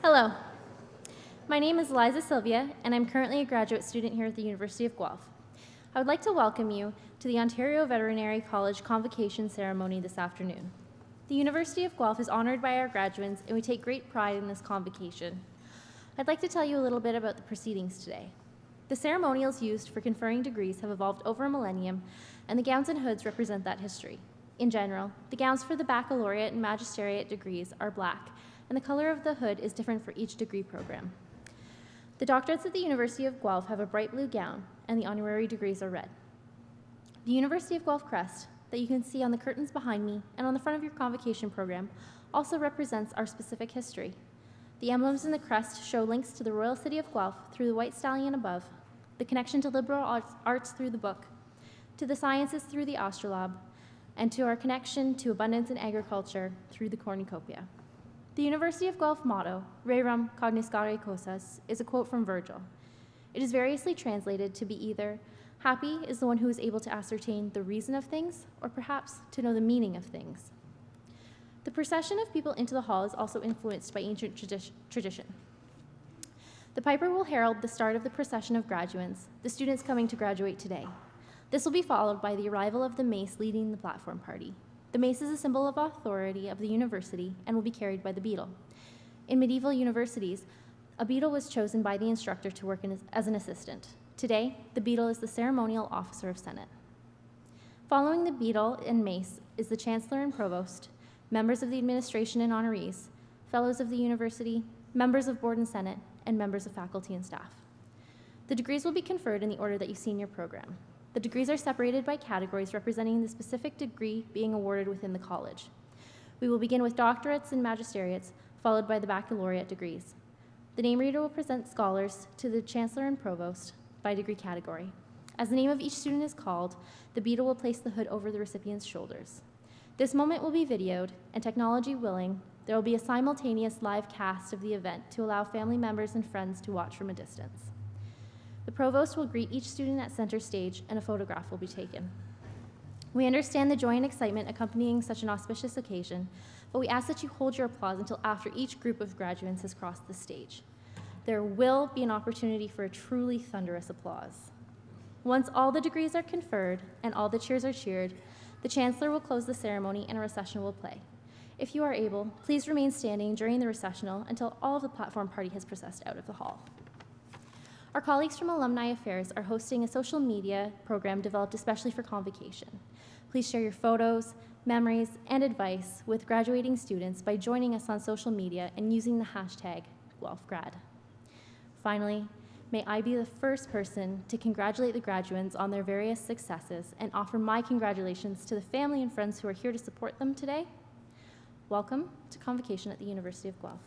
Hello, my name is Liza Sylvia, and I'm currently a graduate student here at the University of Guelph. I would like to welcome you to the Ontario Veterinary College Convocation Ceremony this afternoon. The University of Guelph is honored by our graduates, and we take great pride in this convocation. I'd like to tell you a little bit about the proceedings today. The ceremonials used for conferring degrees have evolved over a millennium, and the gowns and hoods represent that history. In general, the gowns for the baccalaureate and magisteriate degrees are black, and the color of the hood is different for each degree program. The doctorates at the University of Guelph have a bright blue gown, and the honorary degrees are red. The University of Guelph crest that you can see on the curtains behind me and on the front of your convocation program also represents our specific history. The emblems in the crest show links to the royal city of Guelph through the white stallion above, the connection to liberal arts through the book, to the sciences through the astrolabe, and to our connection to abundance in agriculture through the cornucopia. The University of Guelph motto, Rerum cognoscere cosas, is a quote from Virgil. It is variously translated to be either, happy is the one who is able to ascertain the reason of things, or perhaps to know the meaning of things. The procession of people into the hall is also influenced by ancient tradition. The piper will herald the start of the procession of graduates, the students coming to graduate today. This will be followed by the arrival of the mace leading the platform party. The mace is a symbol of authority of the university and will be carried by the beadle. In medieval universities, a beadle was chosen by the instructor to work as an assistant. Today, the beadle is the ceremonial officer of Senate. Following the beadle and mace is the chancellor and provost, members of the administration and honorees, fellows of the university, members of board and senate, and members of faculty and staff. The degrees will be conferred in the order that you see in your program. The degrees are separated by categories representing the specific degree being awarded within the college. We will begin with doctorates and magisteriates, followed by the baccalaureate degrees. The name reader will present scholars to the chancellor and provost by degree category. As the name of each student is called, the beadle will place the hood over the recipient's shoulders. This moment will be videoed, and technology willing, there will be a simultaneous live cast of the event to allow family members and friends to watch from a distance. The provost will greet each student at center stage, and a photograph will be taken. We understand the joy and excitement accompanying such an auspicious occasion, but we ask that you hold your applause until after each group of graduates has crossed the stage. There will be an opportunity for a truly thunderous applause. Once all the degrees are conferred and all the cheers are cheered, the chancellor will close the ceremony and a recessional will play. If you are able, please remain standing during the recessional until all of the platform party has processed out of the hall. Our colleagues from Alumni Affairs are hosting a social media program developed especially for convocation. Please share your photos, memories, and advice with graduating students by joining us on social media and using the hashtag GuelphGrad. Finally, may I be the first person to congratulate the graduates on their various successes and offer my congratulations to the family and friends who are here to support them today. Welcome to Convocation at the University of Guelph.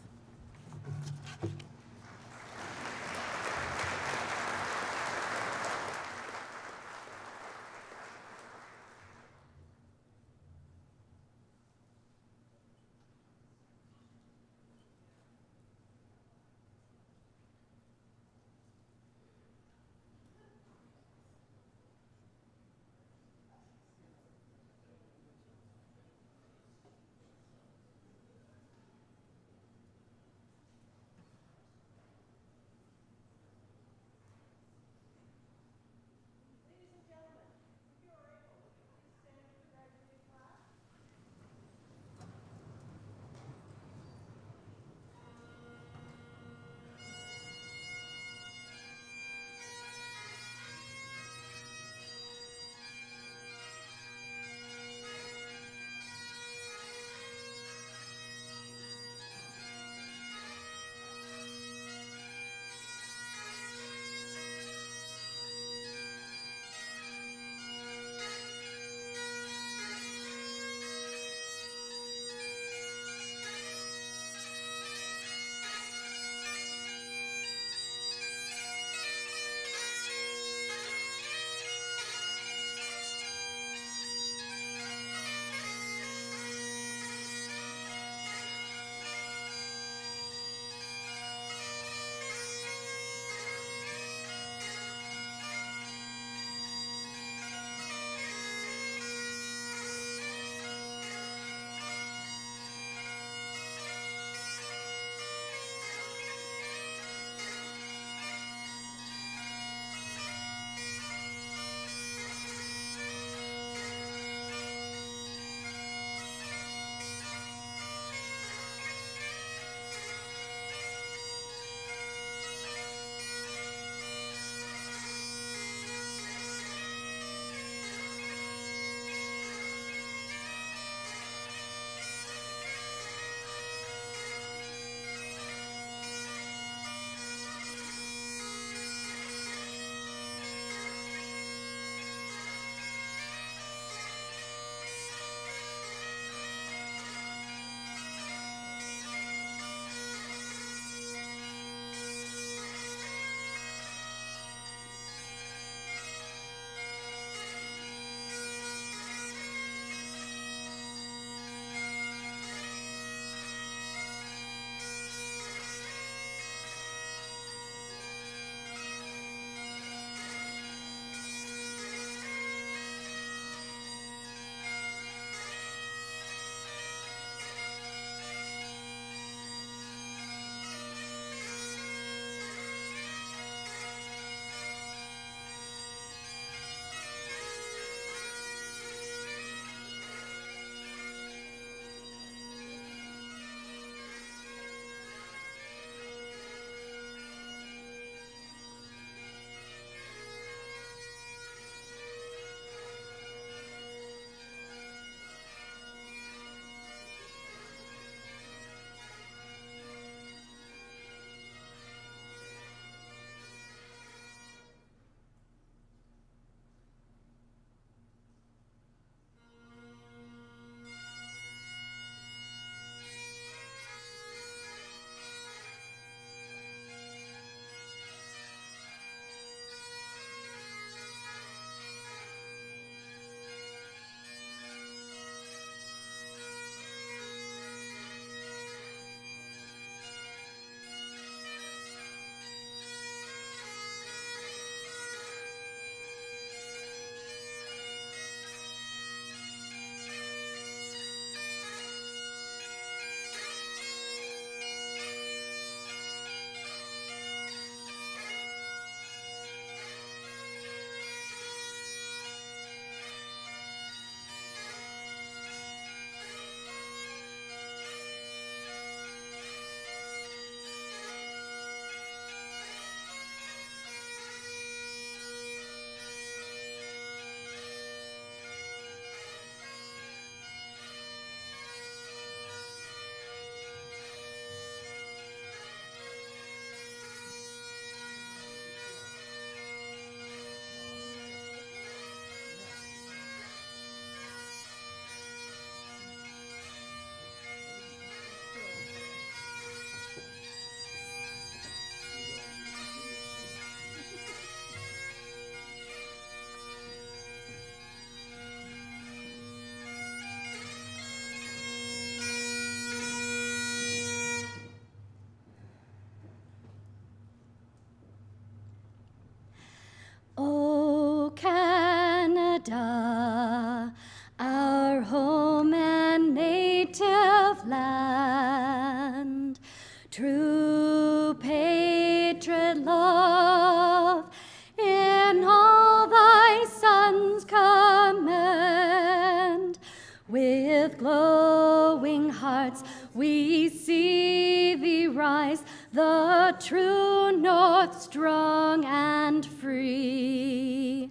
true north, strong and free.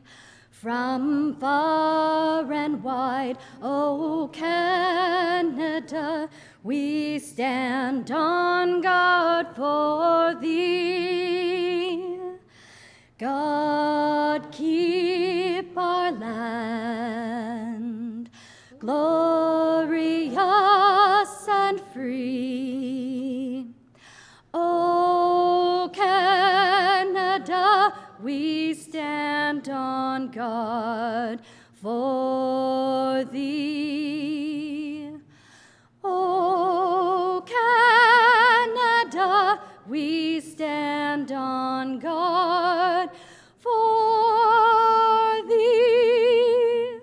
From far and wide, O Canada, we stand on guard for thee. God keep our land glorious and free. O Canada, we stand on guard for thee. O Canada, we stand on guard for thee.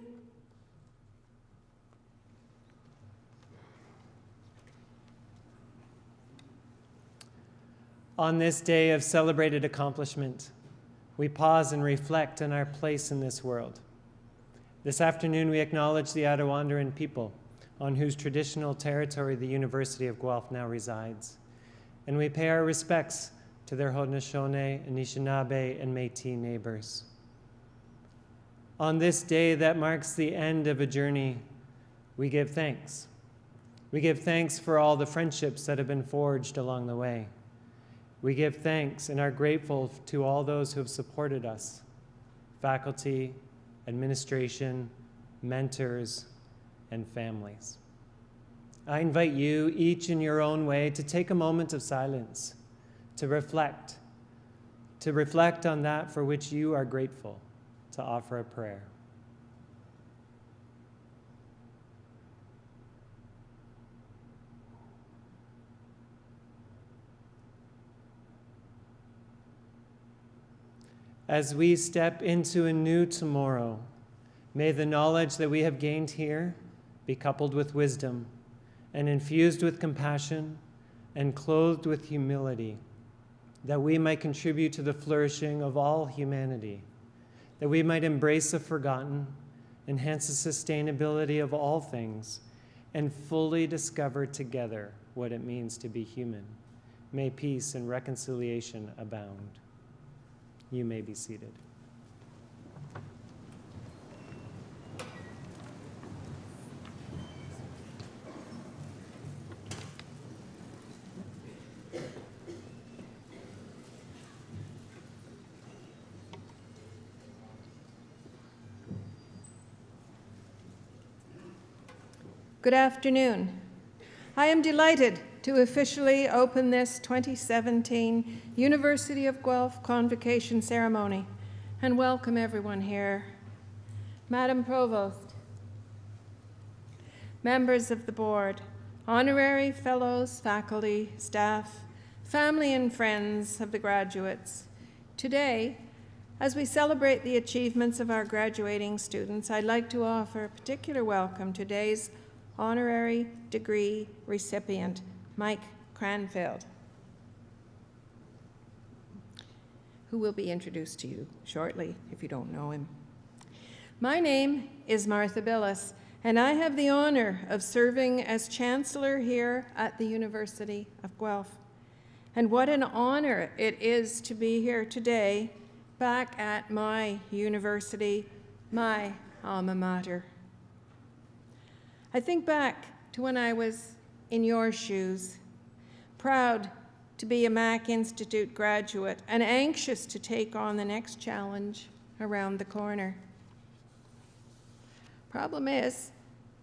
On this day of celebrated accomplishment, we pause and reflect on our place in this world. This afternoon, we acknowledge the Attawandaron people on whose traditional territory the University of Guelph now resides, and we pay our respects to their Haudenosaunee, Anishinaabe, and Métis neighbors. On this day that marks the end of a journey, we give thanks. We give thanks for all the friendships that have been forged along the way. We give thanks and are grateful to all those who have supported us, faculty, administration, mentors, and families. I invite you, each in your own way, to take a moment of silence, to reflect on that for which you are grateful, to offer a prayer. As we step into a new tomorrow, may the knowledge that we have gained here be coupled with wisdom and infused with compassion and clothed with humility, that we might contribute to the flourishing of all humanity, that we might embrace the forgotten, enhance the sustainability of all things, and fully discover together what it means to be human. May peace and reconciliation abound. You may be seated. Good afternoon. I am delighted to officially open this 2017 University of Guelph Convocation Ceremony and welcome everyone here. Madam Provost, members of the board, honorary fellows, faculty, staff, family and friends of the graduates. Today, as we celebrate the achievements of our graduating students, I'd like to offer a particular welcome to today's honorary degree recipient, Mike Cranfield, who will be introduced to you shortly if you don't know him. My name is Martha Billis, and I have the honor of serving as Chancellor here at the University of Guelph. And what an honor it is to be here today, back at my university, my alma mater. I think back to when I was in your shoes, proud to be a Mac Institute graduate and anxious to take on the next challenge around the corner. Problem is,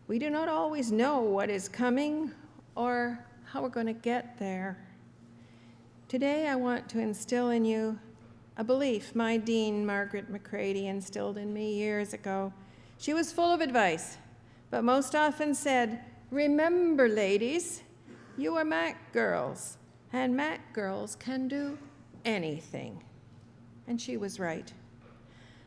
we do not always know what is coming or how we're going to get there. Today, I want to instill in you a belief my dean, Margaret McCready, instilled in me years ago. She was full of advice, but most often said, "Remember, ladies, you are Mac girls, and Mac girls can do anything." And she was right.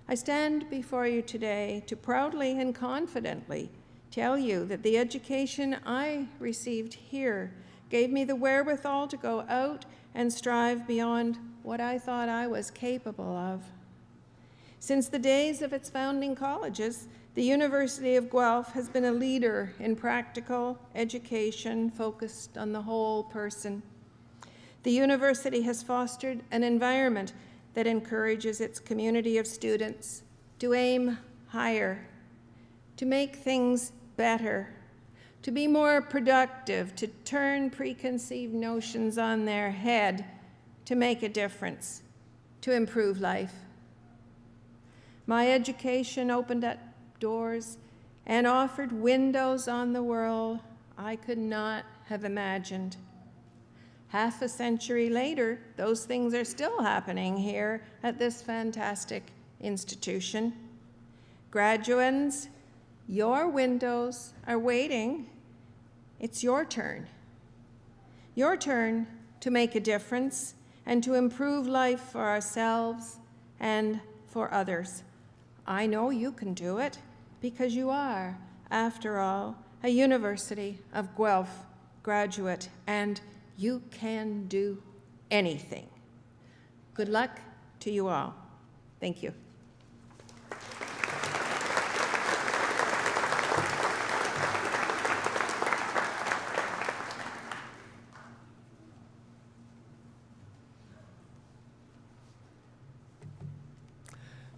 I stand before you today to proudly and confidently tell you that the education I received here gave me the wherewithal to go out and strive beyond what I thought I was capable of. Since the days of its founding colleges, the University of Guelph has been a leader in practical education focused on the whole person. The university has fostered an environment that encourages its community of students to aim higher, to make things better, to be more productive, to turn preconceived notions on their head, to make a difference, to improve life. My education opened up doors and offered windows on the world I could not have imagined. Half a century later, those things are still happening here at this fantastic institution. Graduands, your windows are waiting. It's your turn. Your turn to make a difference and to improve life for ourselves and for others. I know you can do it because you are, after all, a University of Guelph graduate, and you can do anything. Good luck to you all. Thank you.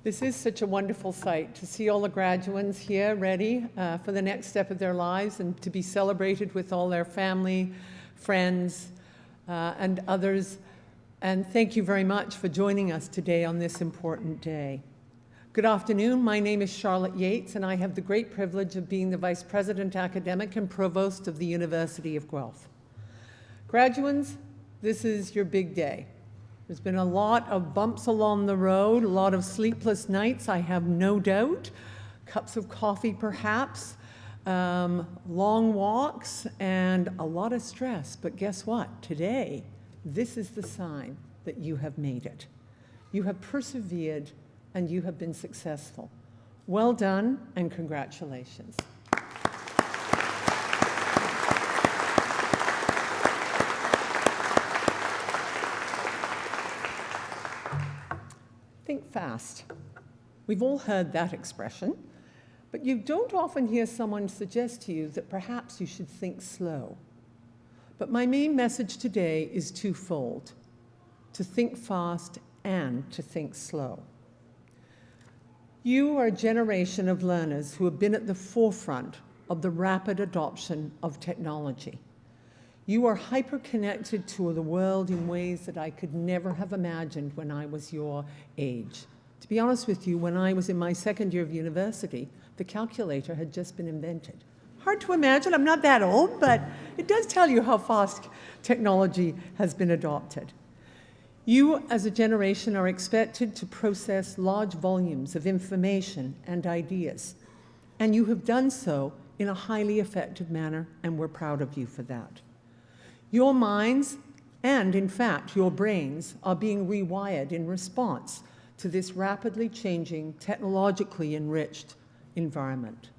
This is such a wonderful sight to see all the graduates here ready for the next step of their lives and to be celebrated with all their family, friends, and others. And thank you very much for joining us today on this important day. Good afternoon. My name is Charlotte Yates, and I have the great privilege of being the Vice President Academic and Provost of the University of Guelph. Graduates, this is your big day. There's been a lot of bumps along the road, a lot of sleepless nights, I have no doubt, cups of coffee perhaps, long walks, and a lot of stress. But guess what? Today, this is the sign that you have made it. You have persevered and you have been successful. Well done and congratulations. Think fast. We've all heard that expression, but you don't often hear someone suggest to you that perhaps you should think slow. But my main message today is twofold: to think fast and to think slow. You are a generation of learners who have been at the forefront of the rapid adoption of technology. You are hyper-connected to the world in ways that I could never have imagined when I was your age. To be honest with you, when I was in my second year of university, the calculator had just been invented. Hard to imagine, I'm not that old, but it does tell you how fast technology has been adopted. You, as a generation, are expected to process large volumes of information and ideas, and you have done so in a highly effective manner, and we're proud of you for that. Your minds, and in fact your brains, are being rewired in response to this rapidly changing, technologically enriched environment.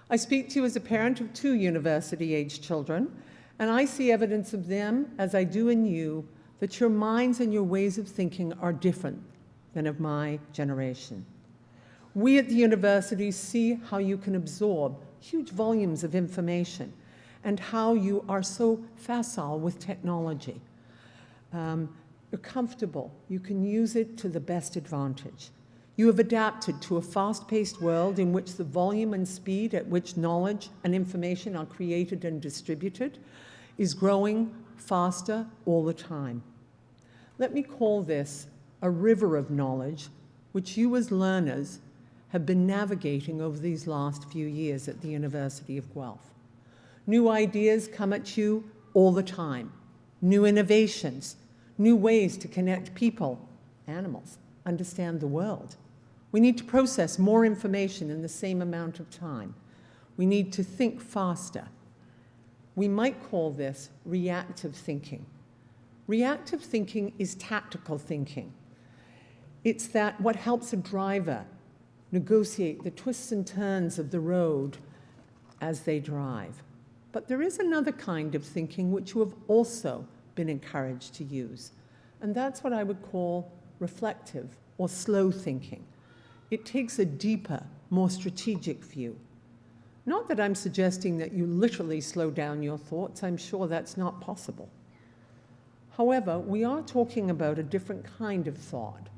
I speak to you as a parent of 2 university-age children, and I see evidence of them, as I do in you, that your minds and your ways of thinking are different than of my generation. We at the university see how you can absorb huge volumes of information and how you are so facile with technology. You're comfortable. You can use it to the best advantage. You have adapted to a fast-paced world in which the volume and speed at which knowledge and information are created and distributed is growing faster all the time. Let me call this a river of knowledge, which you as learners have been navigating over these last few years at the University of Guelph. New ideas come at you all the time. New innovations, new ways to connect people, animals, understand the world. We need to process more information in the same amount of time. We need to think faster. We might call this reactive thinking. Reactive thinking is tactical thinking. It's that what helps a driver negotiate the twists and turns of the road as they drive. But there is another kind of thinking which you have also been encouraged to use, and that's what I would call reflective or slow thinking. It takes a deeper, more strategic view. Not that I'm suggesting that you literally slow down your thoughts. I'm sure that's not possible. However, we are talking about a different kind of thought,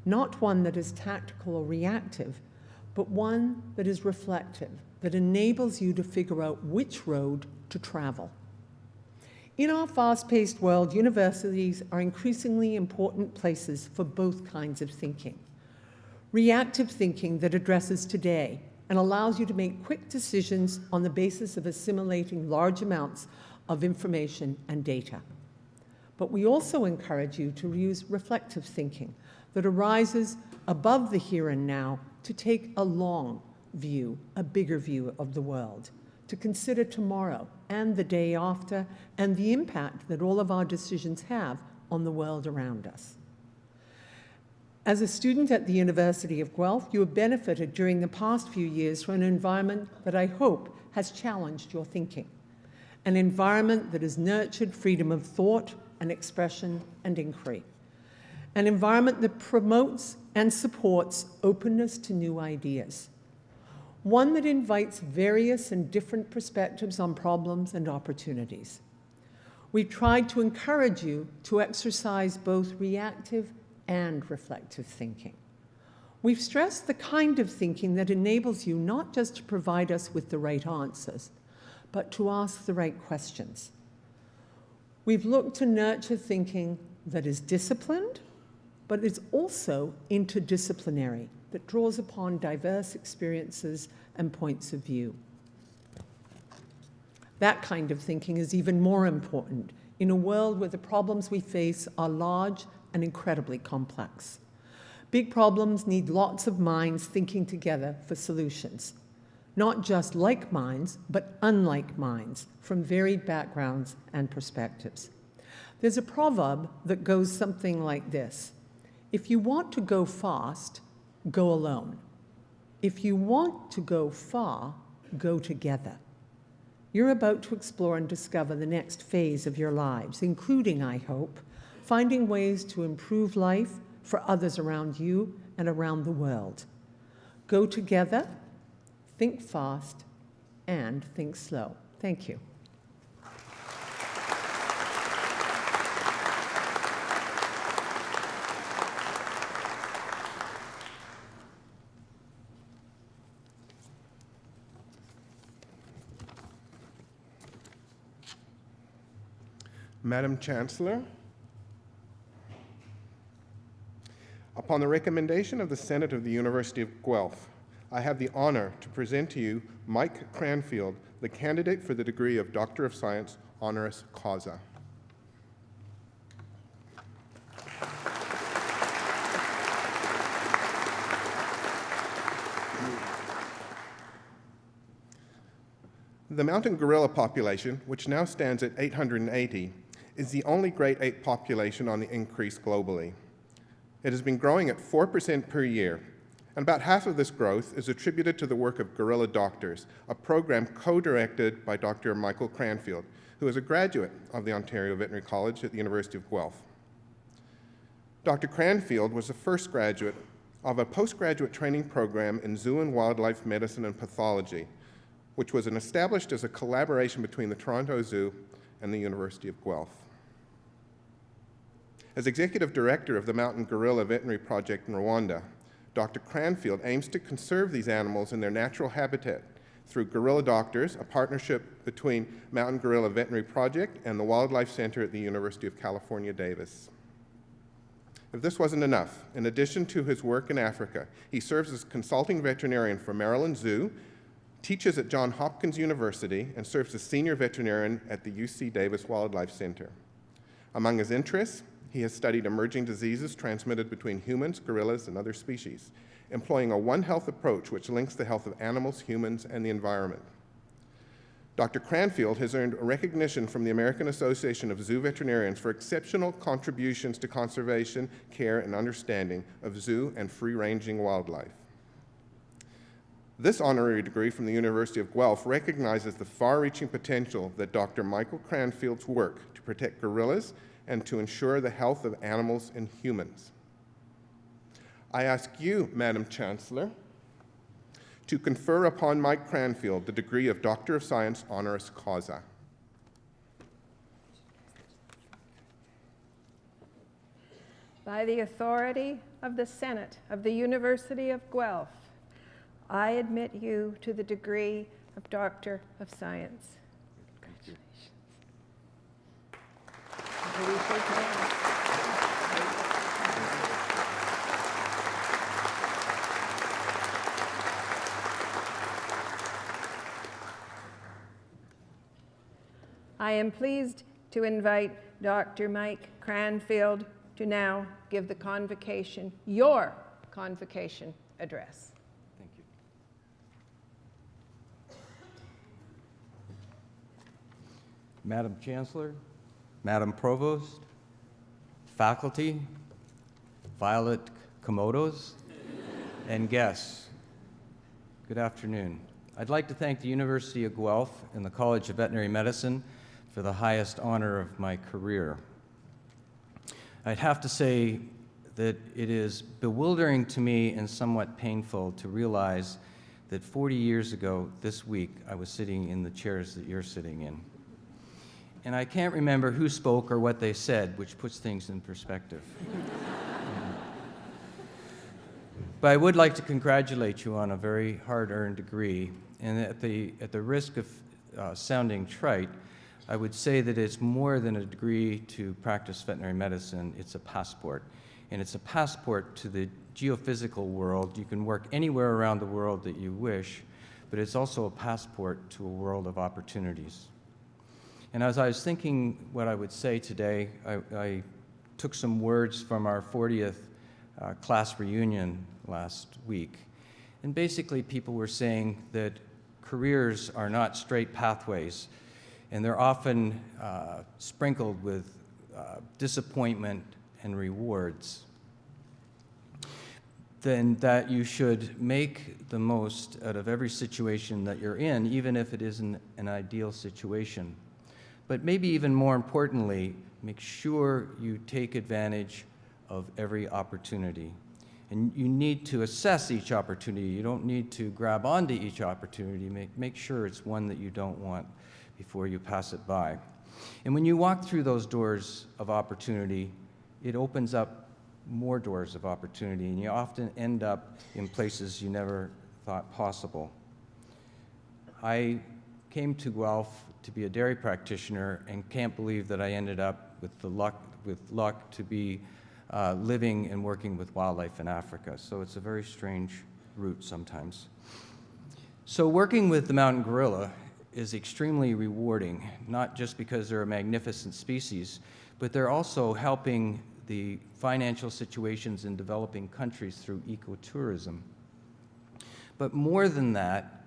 not one that is tactical or reactive, but one that is reflective, that enables you to figure out which road to travel. In our fast-paced world, universities are increasingly important places for both kinds of thinking. Reactive thinking that addresses today and allows you to make quick decisions on the basis of assimilating large amounts of information and data. But we also encourage you to use reflective thinking that arises above the here and now to take a long view, a bigger view of the world, to consider tomorrow and the day after and the impact that all of our decisions have on the world around us. As a student at the University of Guelph, you have benefited during the past few years from an environment that I hope has challenged your thinking, an environment that has nurtured freedom of thought and expression and inquiry, an environment that promotes and supports openness to new ideas, one that invites various and different perspectives on problems and opportunities. We've tried to encourage you to exercise both reactive and reflective thinking. We've stressed the kind of thinking that enables you not just to provide us with the right answers, but to ask the right questions. We've looked to nurture thinking that is disciplined, but is also interdisciplinary, that draws upon diverse experiences and points of view. That kind of thinking is even more important in a world where the problems we face are large and incredibly complex. Big problems need lots of minds thinking together for solutions, not just like minds, but unlike minds from varied backgrounds and perspectives. There's a proverb that goes something like this: if you want to go fast, go alone. If you want to go far, go together. You're about to explore and discover the next phase of your lives, including, I hope, finding ways to improve life for others around you and around the world. Go together, think fast, and think slow. Thank you. Madam Chancellor, upon the recommendation of the Senate of the University of Guelph, I have the honor to present to you Mike Cranfield, the candidate for the degree of Doctor of Science honoris causa. The mountain gorilla population, which now stands at 880, is the only great ape population on the increase globally. It has been growing at 4% per year, and about half of this growth is attributed to the work of Gorilla Doctors, a program co-directed by Dr. Michael Cranfield, who is a graduate of the Ontario Veterinary College at the University of Guelph. Dr. Cranfield was the first graduate of a postgraduate training program in zoo and wildlife medicine and pathology, which was established as a collaboration between the Toronto Zoo and the University of Guelph. As executive director of the Mountain Gorilla Veterinary Project in Rwanda, Dr. Cranfield aims to conserve these animals in their natural habitat through Gorilla Doctors, a partnership between Mountain Gorilla Veterinary Project and the Wildlife Center at the University of California, Davis. If this wasn't enough, in addition to his work in Africa, he serves as consulting veterinarian for Maryland Zoo, teaches at Johns Hopkins University, and serves as senior veterinarian at the UC Davis Wildlife Center. Among his interests, he has studied emerging diseases transmitted between humans, gorillas, and other species, employing a One Health approach which links the health of animals, humans, and the environment. Dr. Cranfield has earned recognition from the American Association of Zoo Veterinarians for exceptional contributions to conservation, care, and understanding of zoo and free-ranging wildlife. This honorary degree from the University of Guelph recognizes the far-reaching potential that Dr. Michael Cranfield's work to protect gorillas and to ensure the health of animals and humans. I ask you, Madam Chancellor, to confer upon Mike Cranfield the degree of Doctor of Science honoris causa. by the authority of the Senate of the University of Guelph, I admit you to the degree of Doctor of Science. Congratulations. Will you shake hands? I am pleased to invite Dr. Mike Cranfield to now give the convocation, your convocation address. Thank you. Madam Chancellor, Madam Provost, faculty, Violet Komodos, and guests, good afternoon. I'd like to thank the University of Guelph and the College of Veterinary Medicine for the highest honor of my career. I'd have to say that it is bewildering to me and somewhat painful to realize that 40 years ago this week I was sitting in the chairs that you're sitting in. And I can't remember who spoke or what they said, which puts things in perspective. But I would like to congratulate you on a very hard-earned degree, and at the risk of sounding trite, I would say that it's more than a degree to practice veterinary medicine. It's a passport, and it's a passport to the geophysical world. You can work anywhere around the world that you wish, but it's also a passport to a world of opportunities. And as I was thinking what I would say today, I took some words from our 40th class reunion last week. And basically people were saying that careers are not straight pathways, and they're often sprinkled with disappointment and rewards. Then that you should make the most out of every situation that you're in, even if it isn't an ideal situation. But maybe even more importantly, make sure you take advantage of every opportunity. And you need to assess each opportunity. You don't need to grab onto each opportunity. Make sure it's one that you don't want before you pass it by. And when you walk through those doors of opportunity, it opens up more doors of opportunity, and you often end up in places you never thought possible. I came to Guelph to be a dairy practitioner and can't believe that I ended up with luck to be living and working with wildlife in Africa. So it's a very strange route sometimes. So working with the mountain gorilla is extremely rewarding, not just because they're a magnificent species, but they're also helping the financial situations in developing countries through ecotourism. But more than that,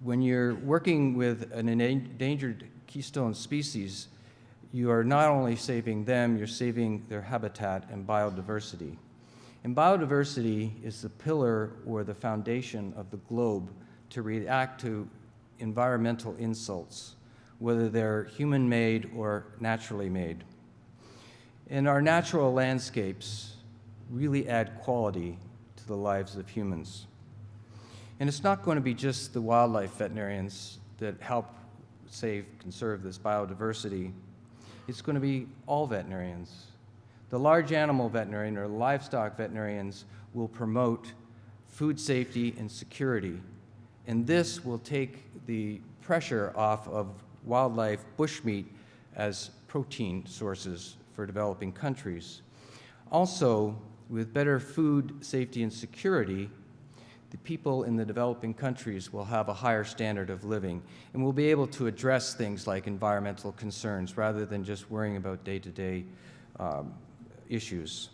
when you're working with an endangered keystone species, you are not only saving them, you're saving their habitat and biodiversity. And biodiversity is the pillar or the foundation of the globe to react to environmental insults, whether they're human-made or naturally made. And our natural landscapes really add quality to the lives of humans. And it's not going to be just the wildlife veterinarians that help conserve this biodiversity. It's going to be all veterinarians. The large animal veterinarian or livestock veterinarians will promote food safety and security. And this will take the pressure off of wildlife bushmeat as protein sources for developing countries. Also, with better food safety and security, the people in the developing countries will have a higher standard of living and will be able to address things like environmental concerns rather than just worrying about day-to-day issues.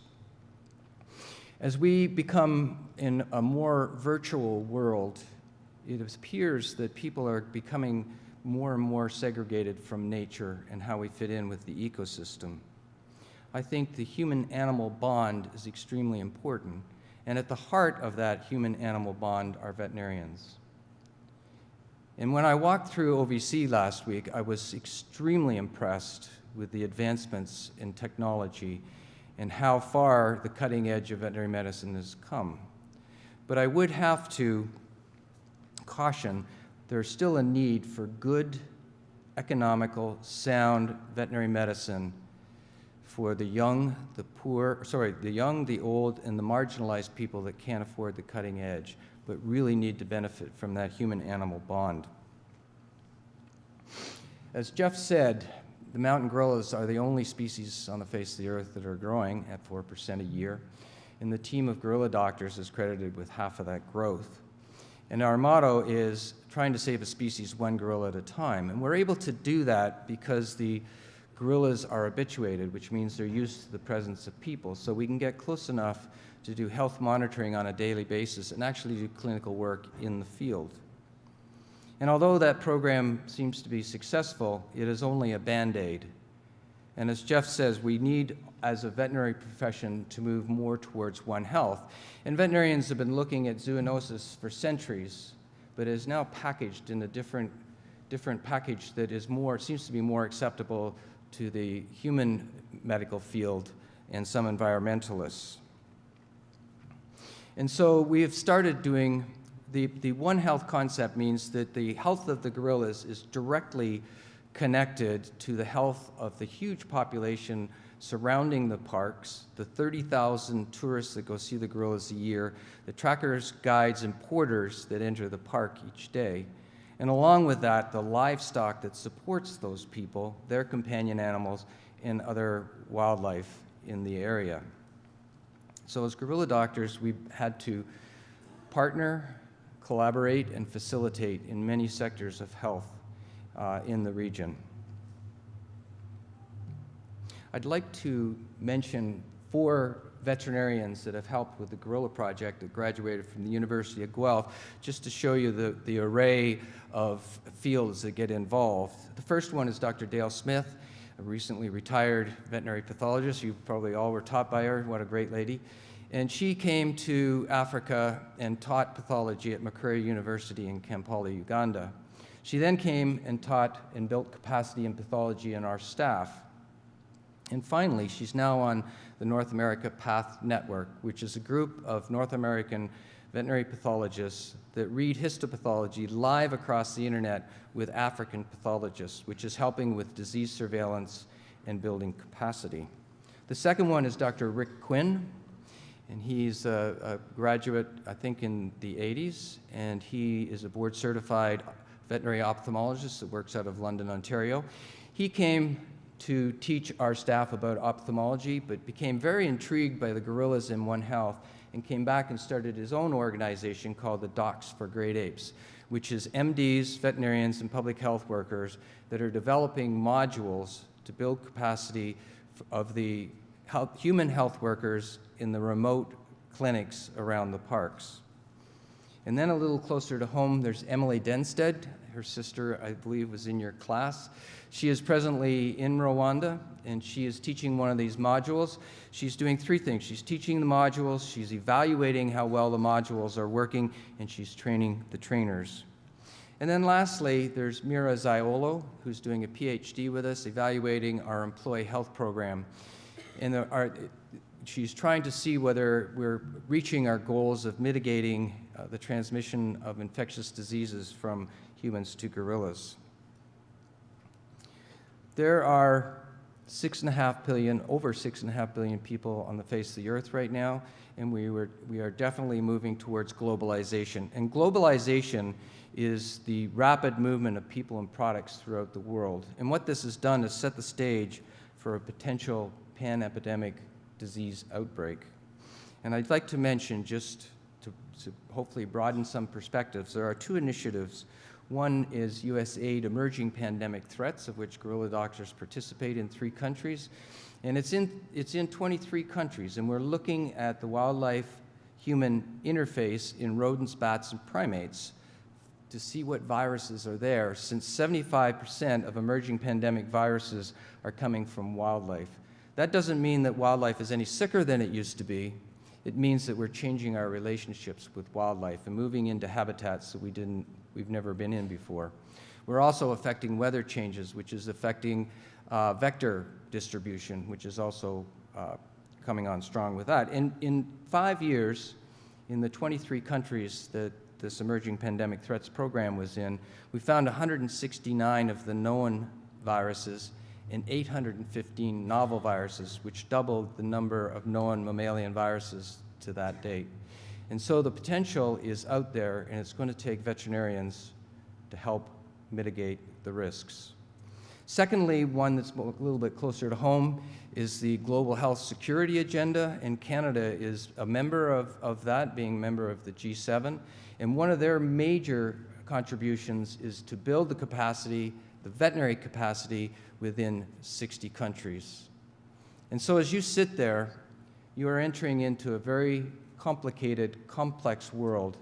As we become in a more virtual world, it appears that people are becoming more and more segregated from nature and how we fit in with the ecosystem. I think the human-animal bond is extremely important. And at the heart of that human-animal bond are veterinarians. And when I walked through OVC last week, I was extremely impressed with the advancements in technology and how far the cutting edge of veterinary medicine has come. But I would have to caution, there's still a need for good, economical, sound veterinary medicine for the young, the poor, the young, the old, and the marginalized people that can't afford the cutting edge, but really need to benefit from that human-animal bond. As Jeff said, the mountain gorillas are the only species on the face of the earth that are growing at 4% a year, and the team of gorilla doctors is credited with half of that growth. And our motto is trying to save a species one gorilla at a time, and we're able to do that because the gorillas are habituated, which means they're used to the presence of people, so we can get close enough to do health monitoring on a daily basis and actually do clinical work in the field. And although that program seems to be successful, it is only a Band-Aid. And as Jeff says, we need, as a veterinary profession, to move more towards One Health. And veterinarians have been looking at zoonosis for centuries, but it is now packaged in a different package that is seems to be more acceptable to the human medical field and some environmentalists. And so we have started doing the One Health concept means that the health of the gorillas is directly connected to the health of the huge population surrounding the parks, the 30,000 tourists that go see the gorillas a year, the trackers, guides, and porters that enter the park each day. And along with that, the livestock that supports those people, their companion animals, and other wildlife in the area. So as gorilla doctors, we've had to partner, collaborate, and facilitate in many sectors of health in the region. I'd like to mention 4 veterinarians that have helped with the Gorilla Project that graduated from the University of Guelph, just to show you the array of fields that get involved. The first one is Dr. Dale Smith, a recently retired veterinary pathologist. You probably all were taught by her. What a great lady. And she came to Africa and taught pathology at Makerere University in Kampala, Uganda. She then came and taught and built capacity in pathology in our staff. And finally, she's now on the North America Path Network, which is a group of North American veterinary pathologists that read histopathology live across the internet with African pathologists, which is helping with disease surveillance and building capacity. The second one is Dr. Rick Quinn, and he's a graduate, I think, in the 80s, and he is a board-certified veterinary ophthalmologist that works out of London, Ontario. He came to teach our staff about ophthalmology, but became very intrigued by the gorillas in One Health and came back and started his own organization called the Docs for Great Apes, which is MDs, veterinarians, and public health workers that are developing modules to build capacity of the human health workers in the remote clinics around the parks. And then a little closer to home, there's Emily Denstead. Her sister, I believe, was in your class. She is presently in Rwanda, and she is teaching one of these modules. She's doing 3 things. She's teaching the modules, she's evaluating how well the modules are working, and she's training the trainers. And then lastly, there's Mira Zaiolo, who's doing a PhD with us, evaluating our employee health program. And she's trying to see whether we're reaching our goals of mitigating the transmission of infectious diseases from humans to gorillas. There are over 6.5 billion people on the face of the earth right now, and we are definitely moving towards globalization. And globalization is the rapid movement of people and products throughout the world. And what this has done is set the stage for a potential pan-epidemic disease outbreak. And I'd like to mention, just to hopefully broaden some perspectives, there are 2 initiatives. One is USAID Emerging Pandemic Threats, of which gorilla doctors participate in 3 countries. And it's in 23 countries, and we're looking at the wildlife-human interface in rodents, bats, and primates to see what viruses are there, since 75% of emerging pandemic viruses are coming from wildlife. That doesn't mean that wildlife is any sicker than it used to be. It means that we're changing our relationships with wildlife and moving into habitats that we've never been in before. We're also affecting weather changes, which is affecting vector distribution, which is also coming on strong with that. In 5 years, in the 23 countries that this Emerging Pandemic Threats program was in, we found 169 of the known viruses and 815 novel viruses, which doubled the number of known mammalian viruses to that date. And so the potential is out there, and it's going to take veterinarians to help mitigate the risks. Secondly, one that's a little bit closer to home is the Global Health Security Agenda, and Canada is a member of that, being a member of the G7. And one of their major contributions is to build the capacity, the veterinary capacity, within 60 countries. And so as you sit there, you are entering into a very complicated, complex world,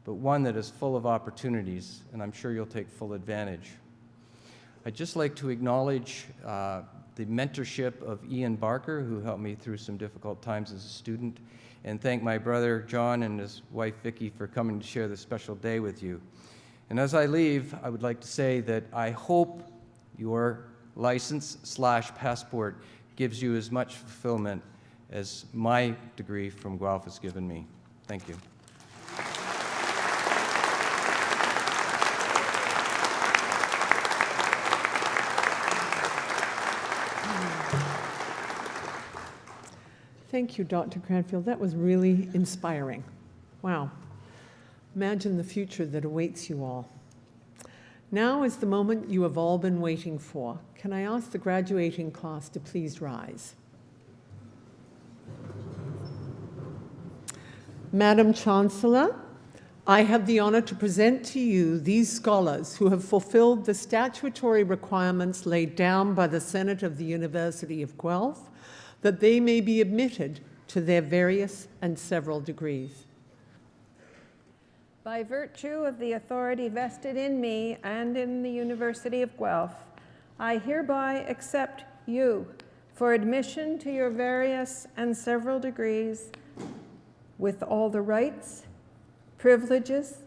but one that is full of opportunities, and I'm sure you'll take full advantage. I'd just like to acknowledge the mentorship of Ian Barker, who helped me through some difficult times as a student, and thank my brother John and his wife Vicki for coming to share this special day with you. And as I leave, I would like to say that I hope your license/passport gives you as much fulfillment as my degree from Guelph has given me. Thank you. Thank you, Dr. Cranfield. That was really inspiring. Wow. Imagine the future that awaits you all. Now is the moment you have all been waiting for. Can I ask the graduating class to please rise? Madam Chancellor, I have the honor to present to you these scholars who have fulfilled the statutory requirements laid down by the Senate of the University of Guelph, that they may be admitted to their various and several degrees. By virtue of the authority vested in me and in the University of Guelph, I hereby accept you for admission to your various and several degrees with all the rights, privileges,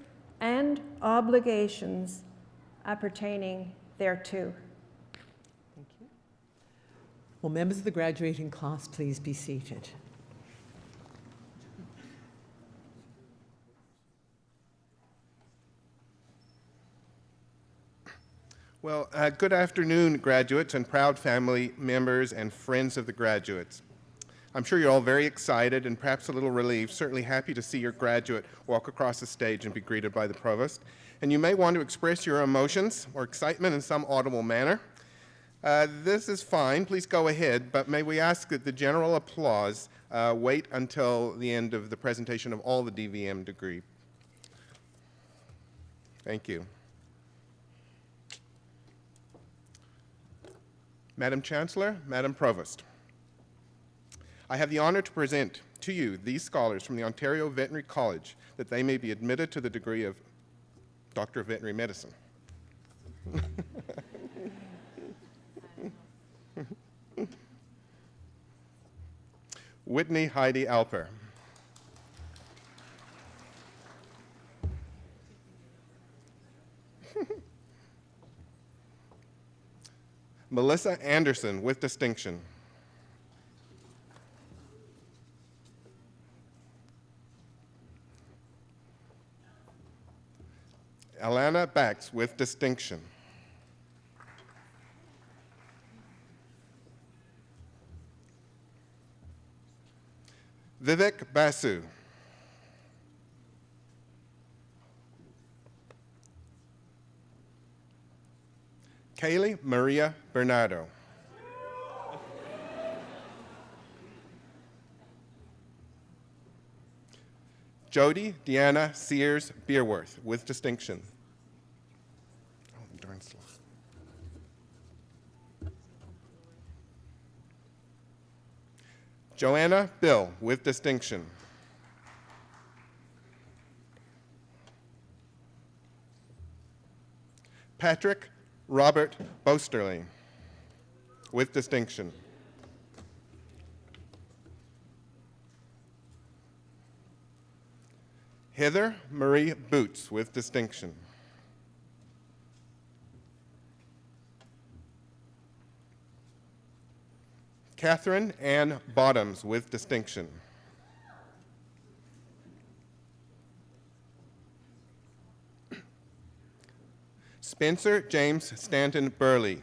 and obligations appertaining thereto. Thank you. Will members of the graduating class please be seated? Well, good afternoon, graduates and proud family members and friends of the graduates. I'm sure you're all very excited and perhaps a little relieved, certainly happy to see your graduate walk across the stage and be greeted by the provost. And you may want to express your emotions or excitement in some audible manner. This is fine, please go ahead, but may we ask that the general applause wait until the end of the presentation of all the DVM degree. Thank you. Madam Chancellor, Madam Provost, I have the honor to present to you these scholars from the Ontario Veterinary College that they may be admitted to the degree of Doctor of Veterinary Medicine. Whitney Heidi Alper. Melissa Anderson with distinction. Alana Bax with distinction. Vivek Basu. Kaylee Maria Bernardo. Jody Deanna Sears Beerworth with distinction. Oh, darn slow. Joanna Bill with distinction. Patrick Robert Bosterling with distinction. Heather Marie Boots with distinction. Catherine Ann Bottoms with distinction. Spencer James Stanton Burley.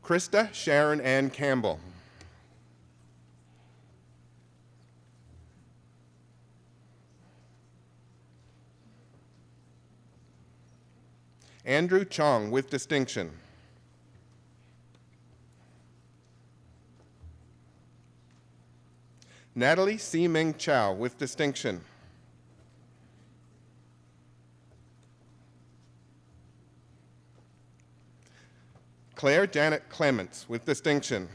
Krista Sharon Ann Campbell. Andrew Chong with distinction. Natalie C. Ming Chow with distinction. Claire Janet Clements with distinction.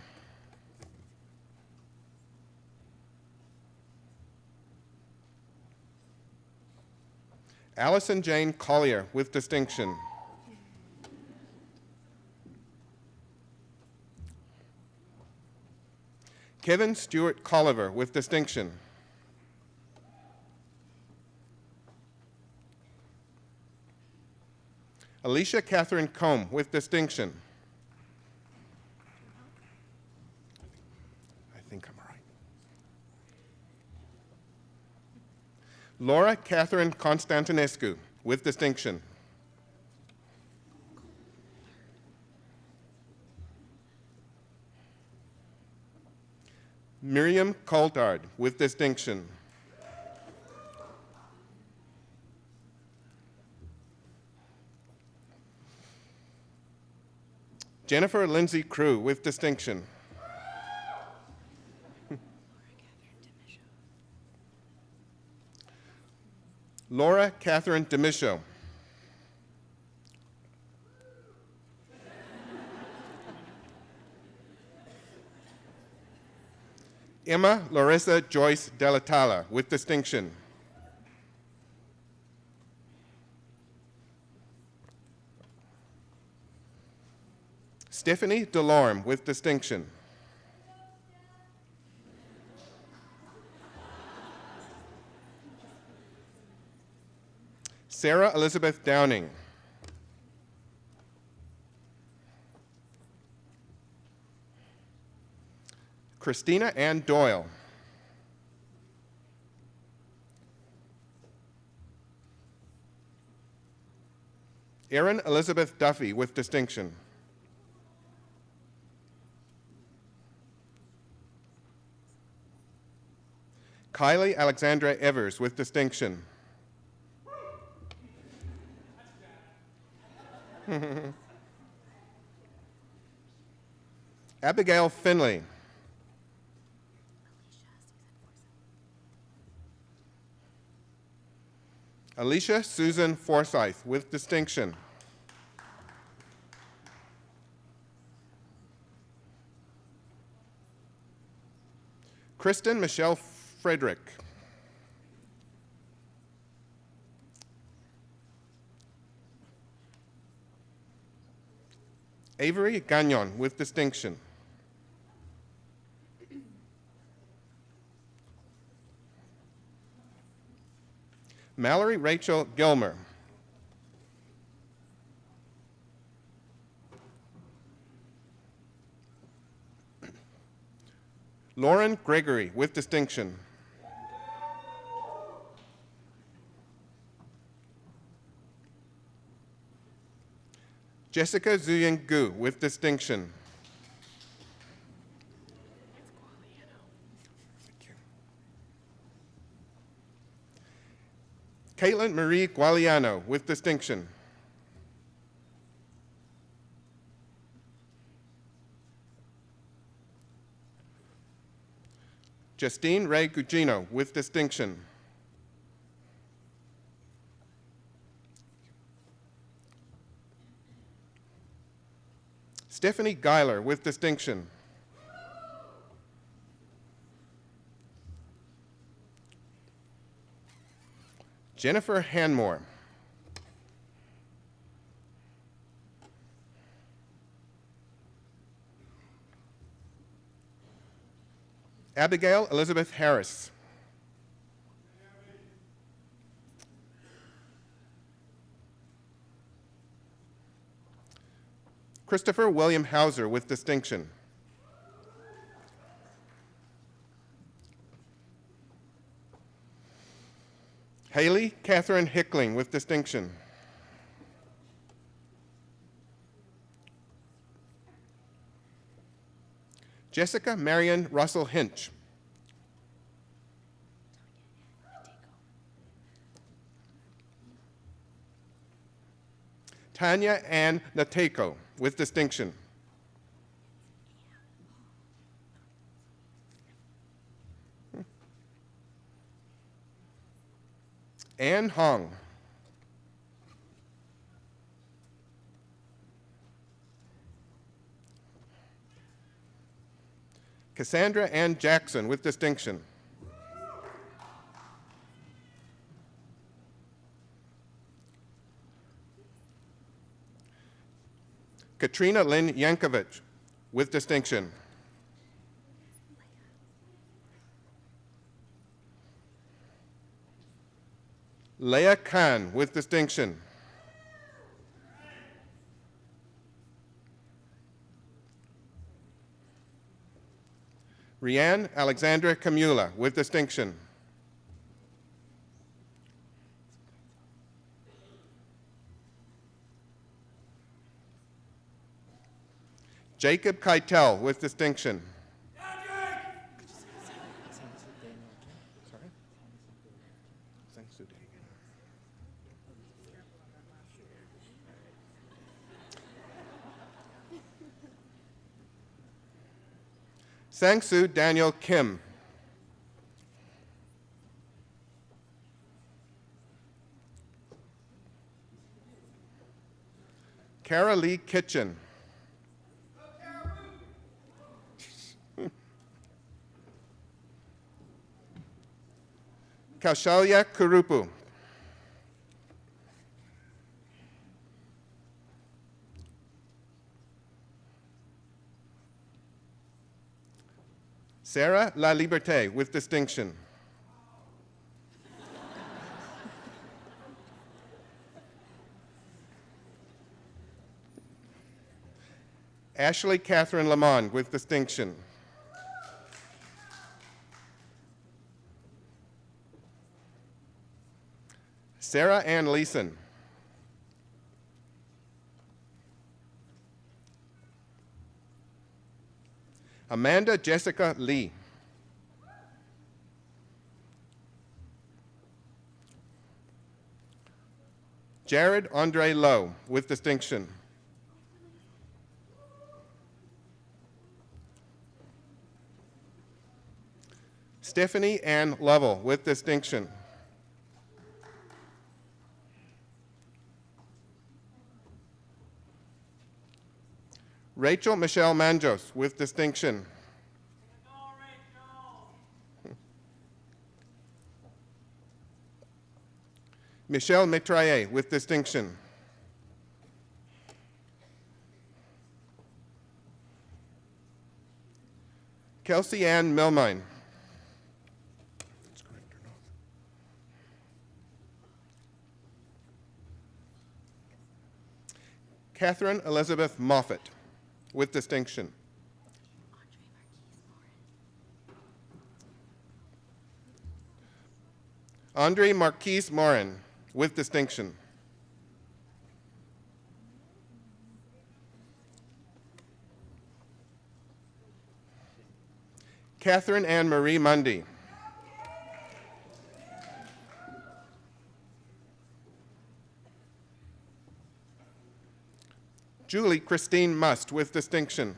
Allison Jane Collier with distinction. Kevin Stewart Colliver with distinction. Alicia Catherine Combe with distinction. I think I'm all right. Laura Catherine Constantinescu with distinction. Miriam Coulthard with distinction. Jennifer Lindsay Crew with distinction. Laura Catherine Demisho. Emma Larissa Joyce Delatala with distinction. Stephanie Delorme with distinction. Sarah Elizabeth Downing. Christina Ann Doyle. Erin Elizabeth Duffy with distinction. Kylie Alexandra Evers with distinction. Abigail Finley. Alicia Susan Forsyth with distinction. Kristen Michelle Frederick. Avery Gagnon with distinction. Mallory Rachel Gilmer. Lauren Gregory with distinction. Jessica Zuyen Gu with distinction. Caitlin Marie Gualiano with distinction. Justine Ray Gugino with distinction. Stephanie Geiler with distinction. Jennifer Hanmore. Abigail Elizabeth Harris. Christopher William Hauser with distinction. Haley Catherine Hickling with distinction. Jessica Marion Russell Hinch. Tanya Ann Nateko, with distinction. Ann Hong. Cassandra Ann Jackson, with distinction. Katrina Lynn Yankovic, with distinction. Leah Khan, with distinction. Rianne Alexandra Camula, with distinction. Jacob Keitel, with distinction. Sangsu Daniel Kim. Kara Lee Kitchen. Kaushalya Kurupu. Sarah La Liberté, with distinction. Ashley Catherine Lamond, with distinction. Sarah Ann Leeson. Amanda Jessica Lee. Jared Andre Lowe, with distinction. Stephanie Ann Lovell, with distinction. Rachel Michelle Manjos, with distinction. Michelle Mitraille, with distinction. Kelsey Ann Milmine. Catherine Elizabeth Moffett, with distinction. Andre Marquise Morin, with distinction. Catherine Ann Marie Mundy. Julie Christine Must, with distinction.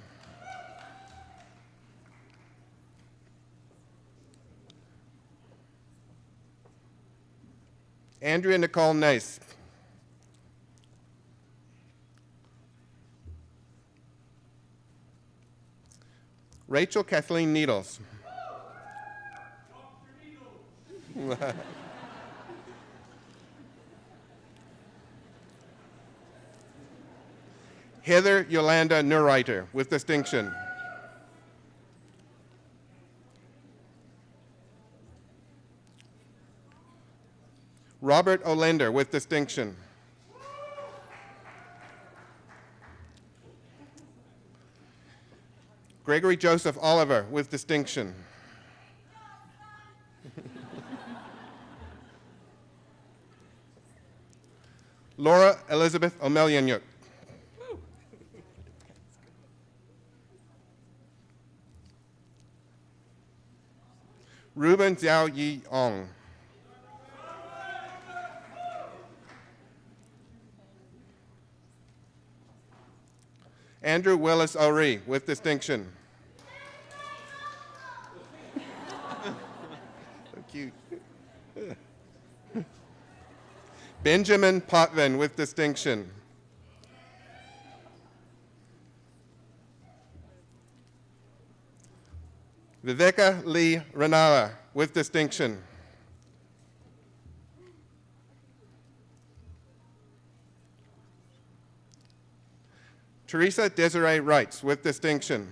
Andrea Nicole Nice. Rachel Kathleen Needles. Heather Yolanda Neureiter, with distinction. Robert Olender, with distinction. Gregory Joseph Oliver, with distinction. Laura Elizabeth Omelianyuk. Ruben Xiao Yi Ong. Andrew Willis O'Ree, with distinction. So cute. Benjamin Potvin, with distinction. Viveka Lee Ranala, with distinction. Teresa Desiree Wrights, with distinction.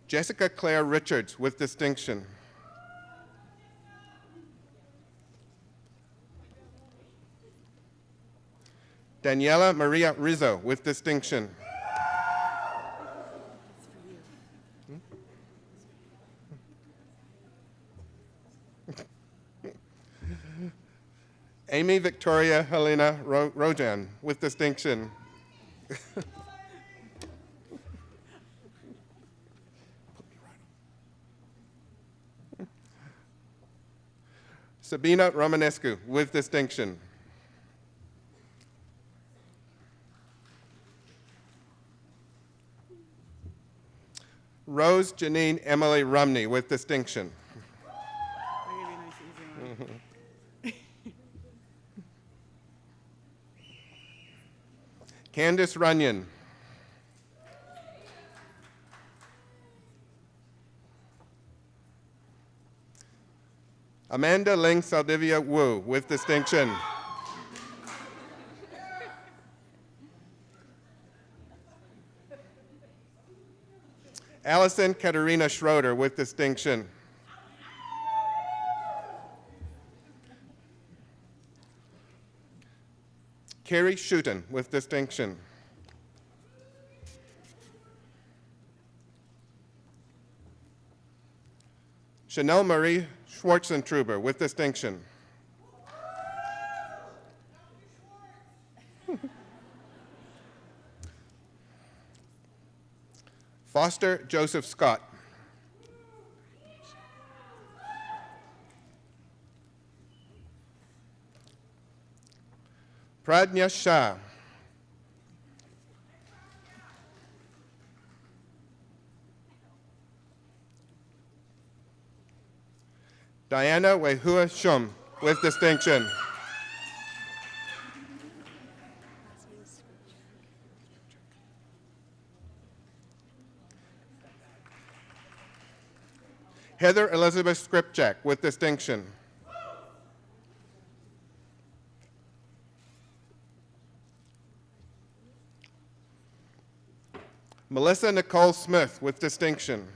Jessica Claire Richards, with distinction. Daniela Maria Rizzo, with distinction. Amy Victoria Helena Rojan, with distinction. Sabina Romanescu, with distinction. Rose Janine Emily Rumney, with distinction. Candice Runyon. Amanda Ling Saldivia Wu, with distinction. Allison Katerina Schroeder, with distinction. Carrie Schutten, with distinction. Chanel Marie Schwarzentruber, with distinction. Foster Joseph Scott. Pradnya Shah. Diana Wehua Shum, with distinction. Heather Elizabeth Skripchak, with distinction. Melissa Nicole Smith, with distinction.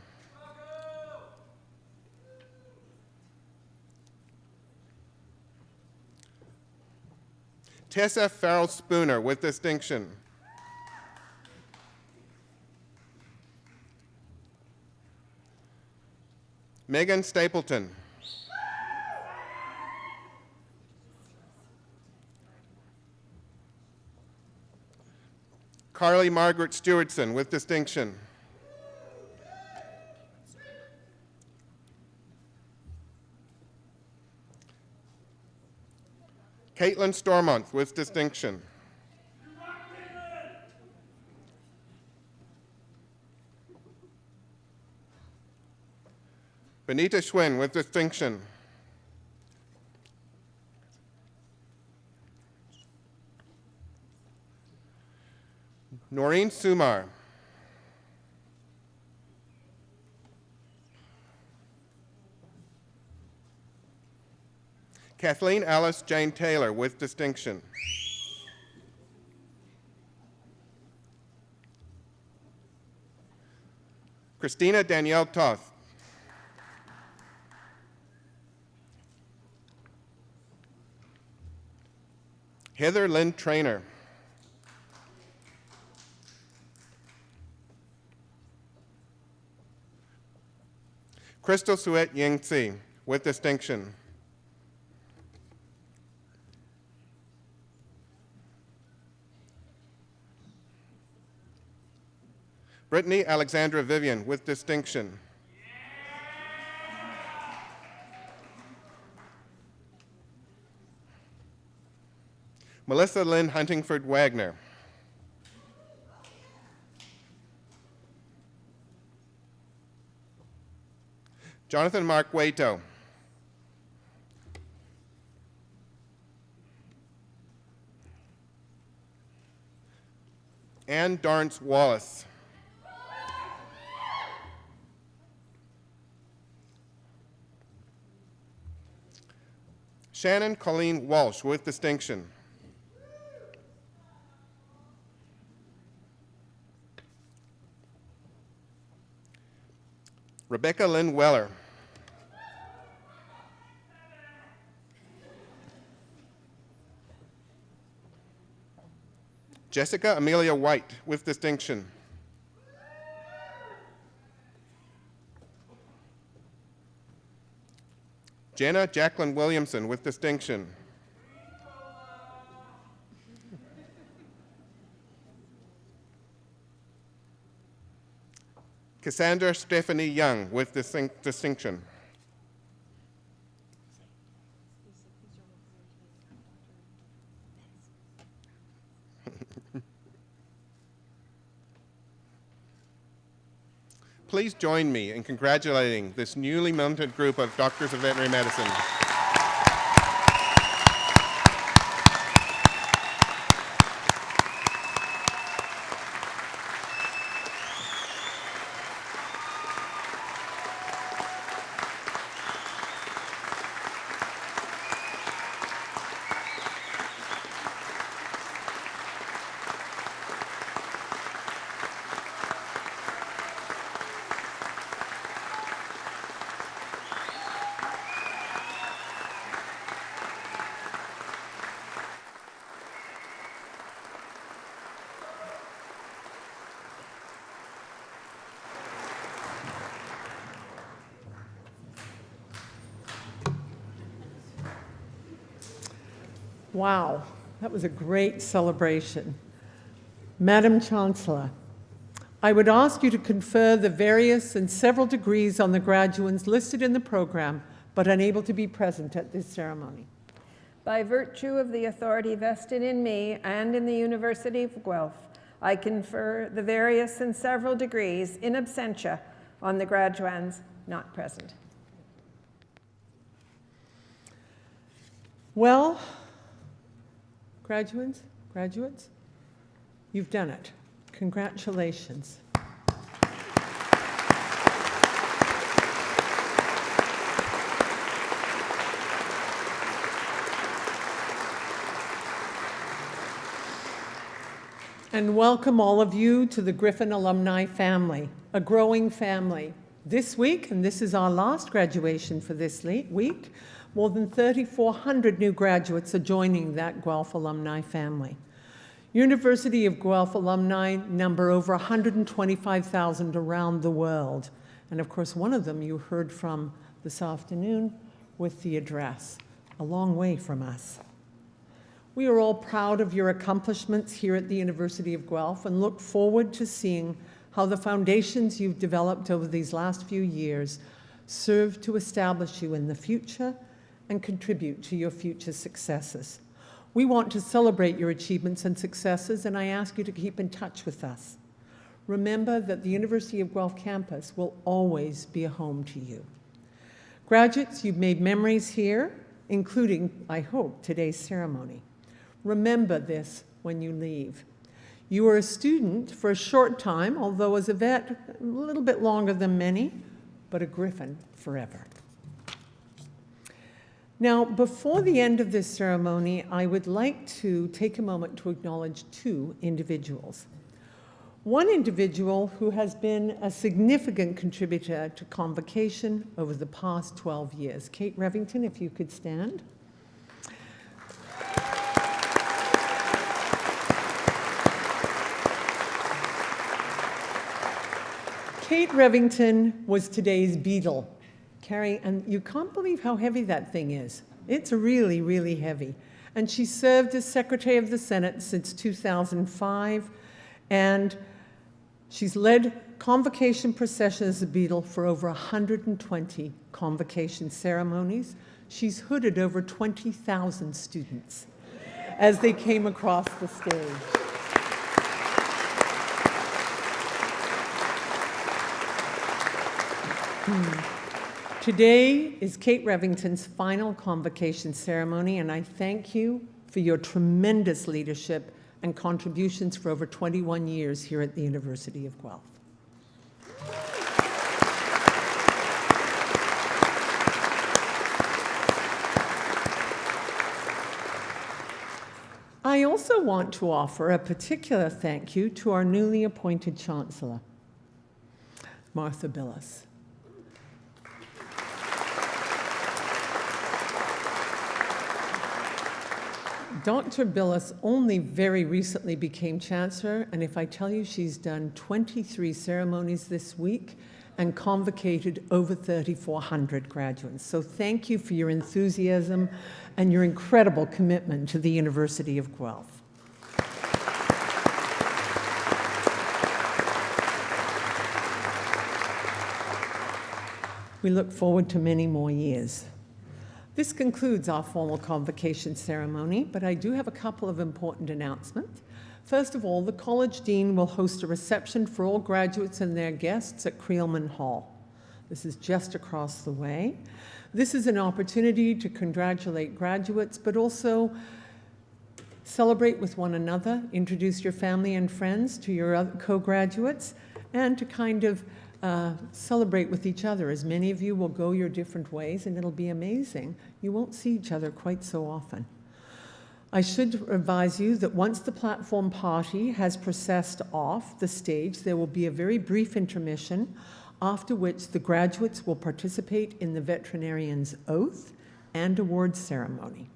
Tessa Farrell Spooner, with distinction. Megan Stapleton. Carly Margaret Stewardson, with distinction. Caitlin Stormont, with distinction. Benita Schwinn, with distinction. Noreen Sumar. Kathleen Alice Jane Taylor, with distinction. Christina Danielle Toth. Heather Lynn Trainer. Crystal Suet Ying Tsi, with distinction. Brittany Alexandra Vivian with distinction. Melissa Lynn Huntingford Wagner. Jonathan Mark Waito. Ann Darnce Wallace. Shannon Colleen Walsh with distinction. Rebecca Lynn Weller. Jessica Amelia White with distinction. Jenna Jacqueline Williamson with distinction. Cassandra Stephanie Young with distinction. Please join me in congratulating this newly minted group of doctors of veterinary medicine. Wow, that was a great celebration. Madam Chancellor, I would ask you to confer the various and several degrees on the graduates listed in the program, but unable to be present at this ceremony. By virtue of the authority vested in me and in the University of Guelph, I confer the various and several degrees in absentia on the graduands not present. Well, graduates, you've done it. Congratulations. And welcome all of you to the Griffin alumni family, a growing family. This week, and this is our last graduation for this week, more than 3,400 new graduates are joining that Guelph alumni family. University of Guelph alumni number over 125,000 around the world. And of course, one of them you heard from this afternoon with the address, a long way from us. We are all proud of your accomplishments here at the University of Guelph and look forward to seeing how the foundations you've developed over these last few years serve to establish you in the future and contribute to your future successes. We want to celebrate your achievements and successes, and I ask you to keep in touch with us. Remember that the University of Guelph campus will always be a home to you. Graduates, you've made memories here, including, I hope, today's ceremony. Remember this when you leave. You were a student for a short time, although as a vet, a little bit longer than many, but a Griffin forever. Now, before the end of this ceremony, I would like to take a moment to acknowledge two individuals. One individual who has been a significant contributor to Convocation over the past 12 years. Kate Revington, if you could stand. Kate Revington was today's beadle. And you can't believe how heavy that thing is. It's really, really heavy. And she served as Secretary of the Senate since 2005, and she's led Convocation procession is a beadle for over 120 convocation ceremonies. She's hooded over 20,000 students as they came across the stage. Today is Kate Revington's final convocation ceremony, and I thank you for your tremendous leadership and contributions for over 21 years here at the University of Guelph. I also want to offer a particular thank you to our newly appointed Chancellor, Martha Billis. Dr. Billis only very recently became Chancellor, and if I tell you she's done 23 ceremonies this week and convocated over 3,400 graduates. So thank you for your enthusiasm and your incredible commitment to the University of Guelph. We look forward to many more years. This concludes our formal convocation ceremony, but I do have a couple of important announcements. First of all, the College Dean will host a reception for all graduates and their guests at Creelman Hall. This is just across the way. This is an opportunity to congratulate graduates, but also celebrate with one another, introduce your family and friends to your other co-graduates, and to kind of celebrate with each other, as many of you will go your different ways, and it'll be amazing. You won't see each other quite so often. I should advise you that once the platform party has processed off the stage, there will be a very brief intermission, after which the graduates will participate in the veterinarian's oath and award ceremony.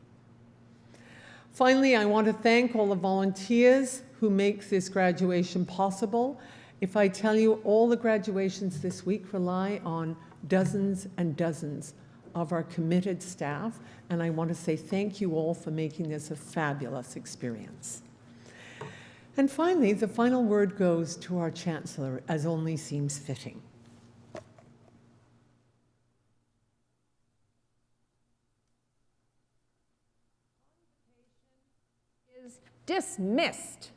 Finally, I want to thank all the volunteers who make this graduation possible. If I tell you, all the graduations this week rely on dozens and dozens of our committed staff, and I want to say thank you all for making this a fabulous experience. And finally, the final word goes to our Chancellor, as only seems fitting. Is dismissed.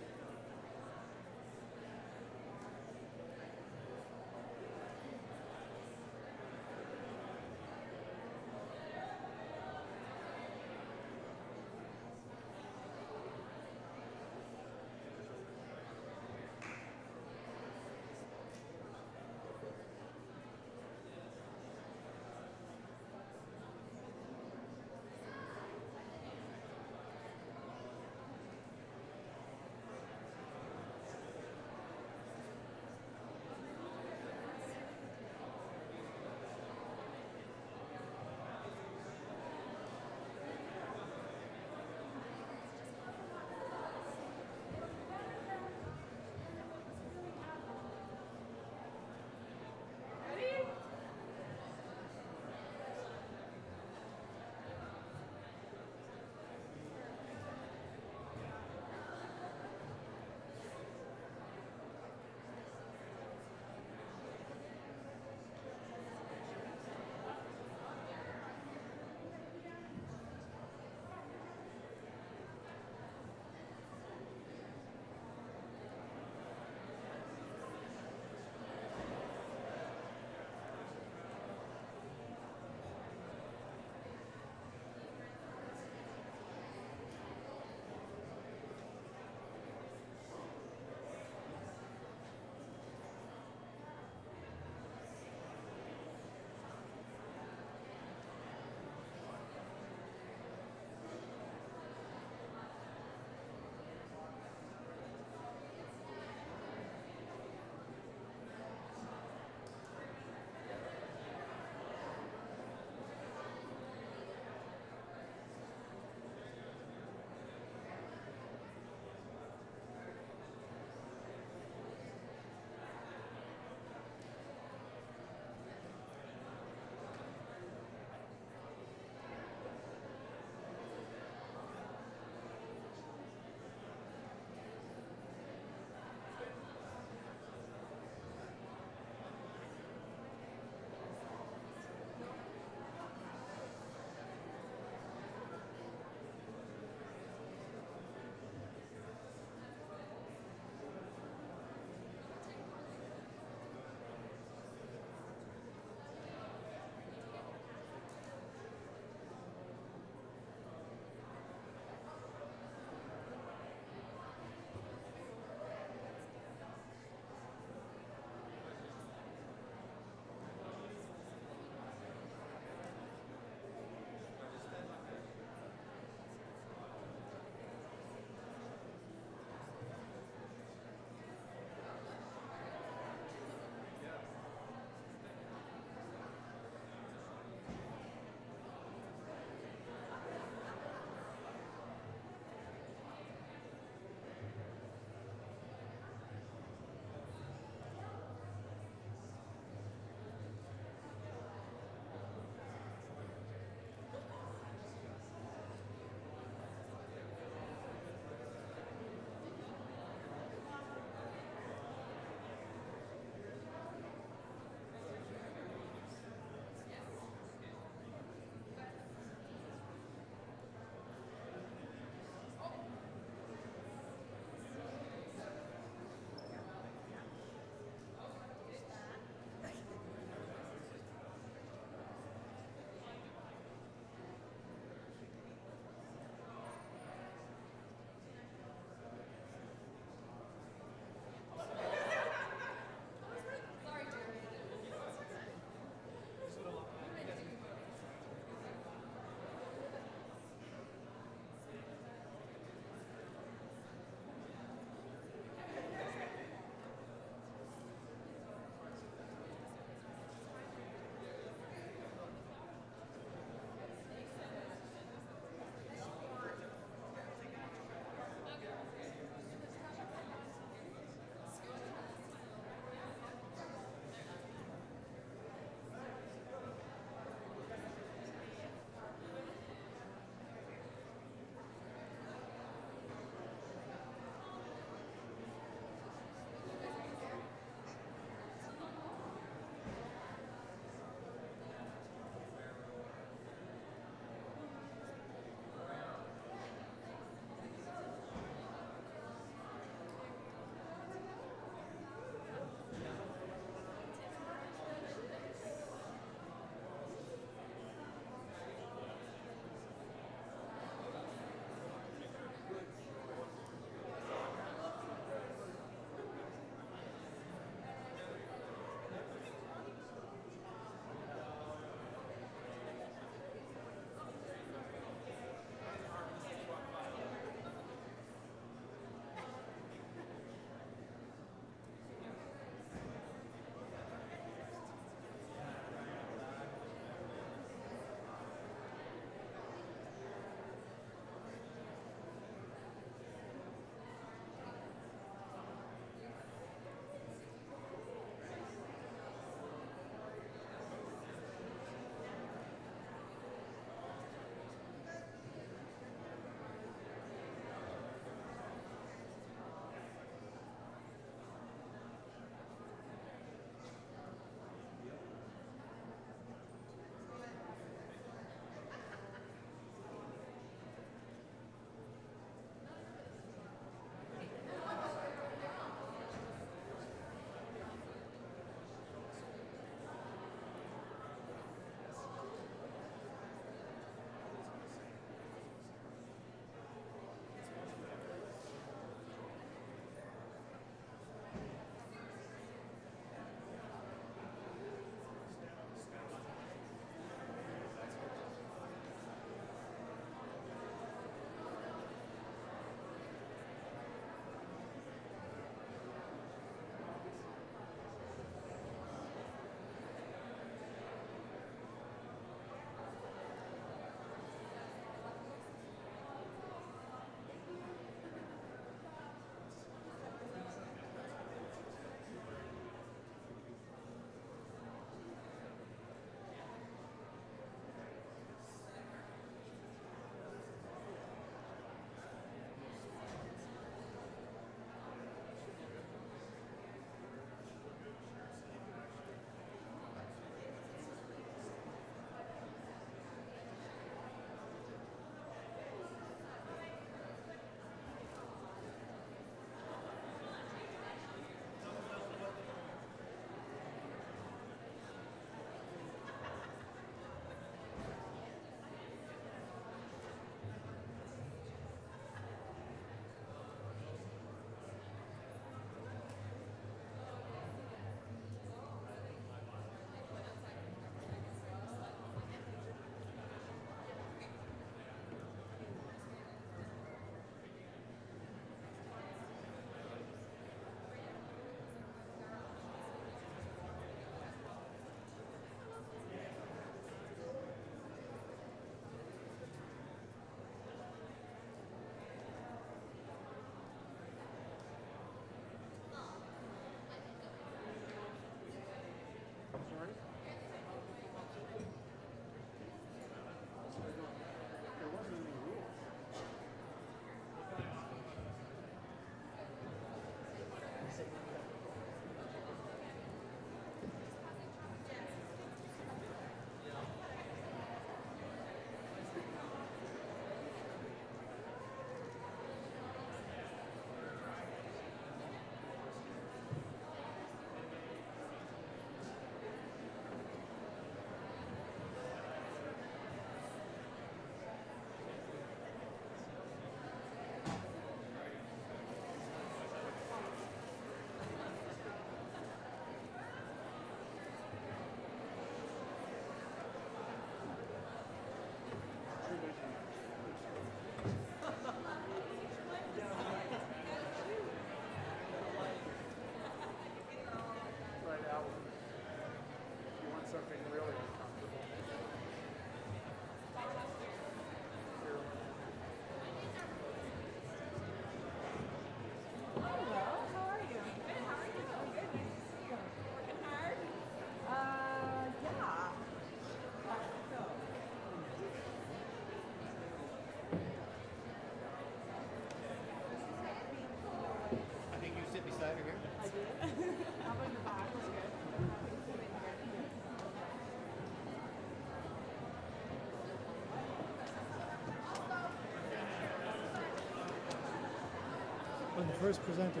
the first presenter.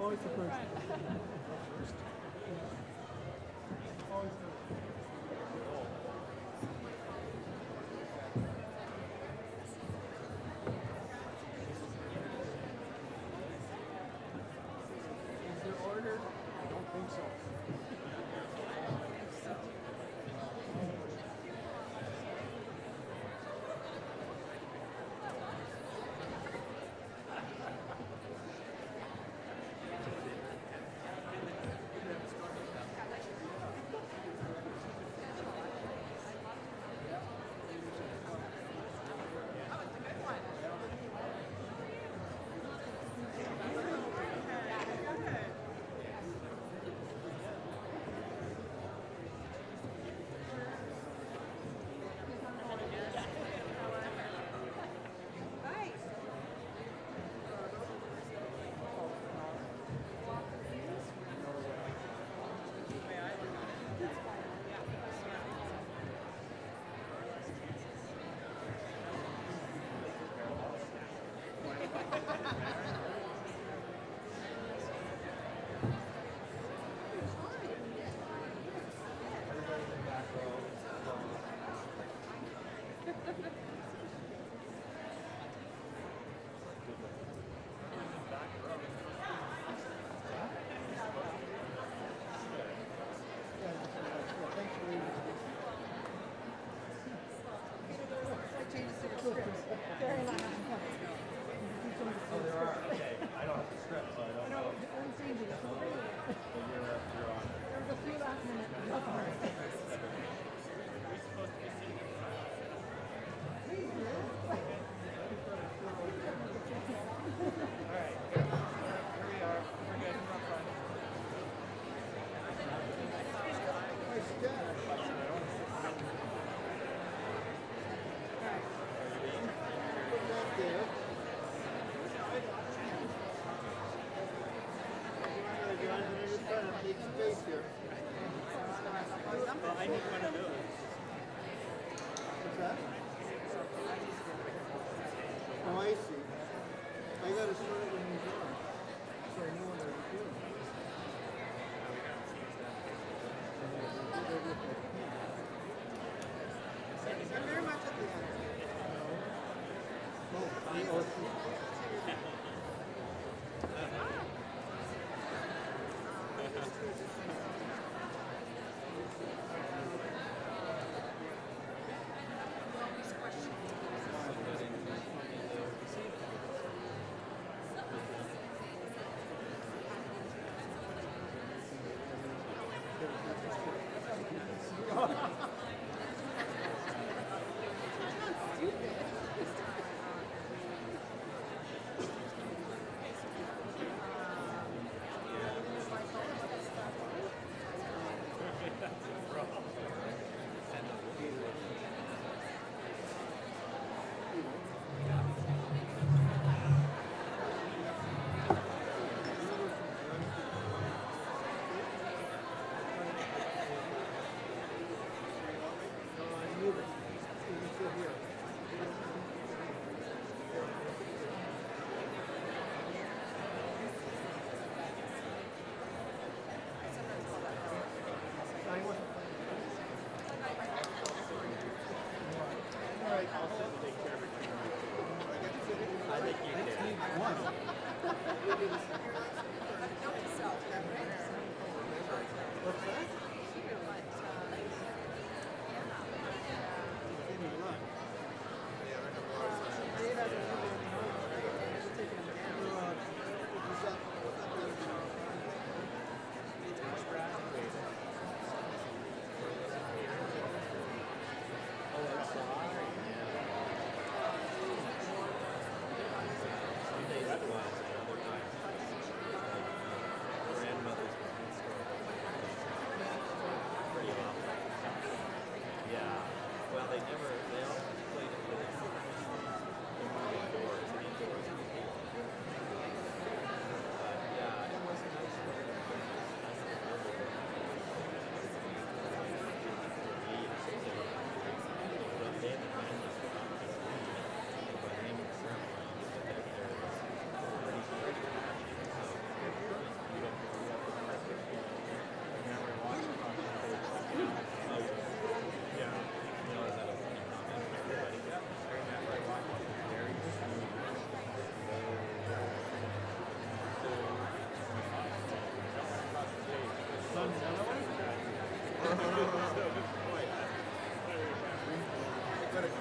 Always the first. Always the Is there order? I don't think so. Oh, I see. I got to start it when he's on, so I know what I'm doing. I'm very much at the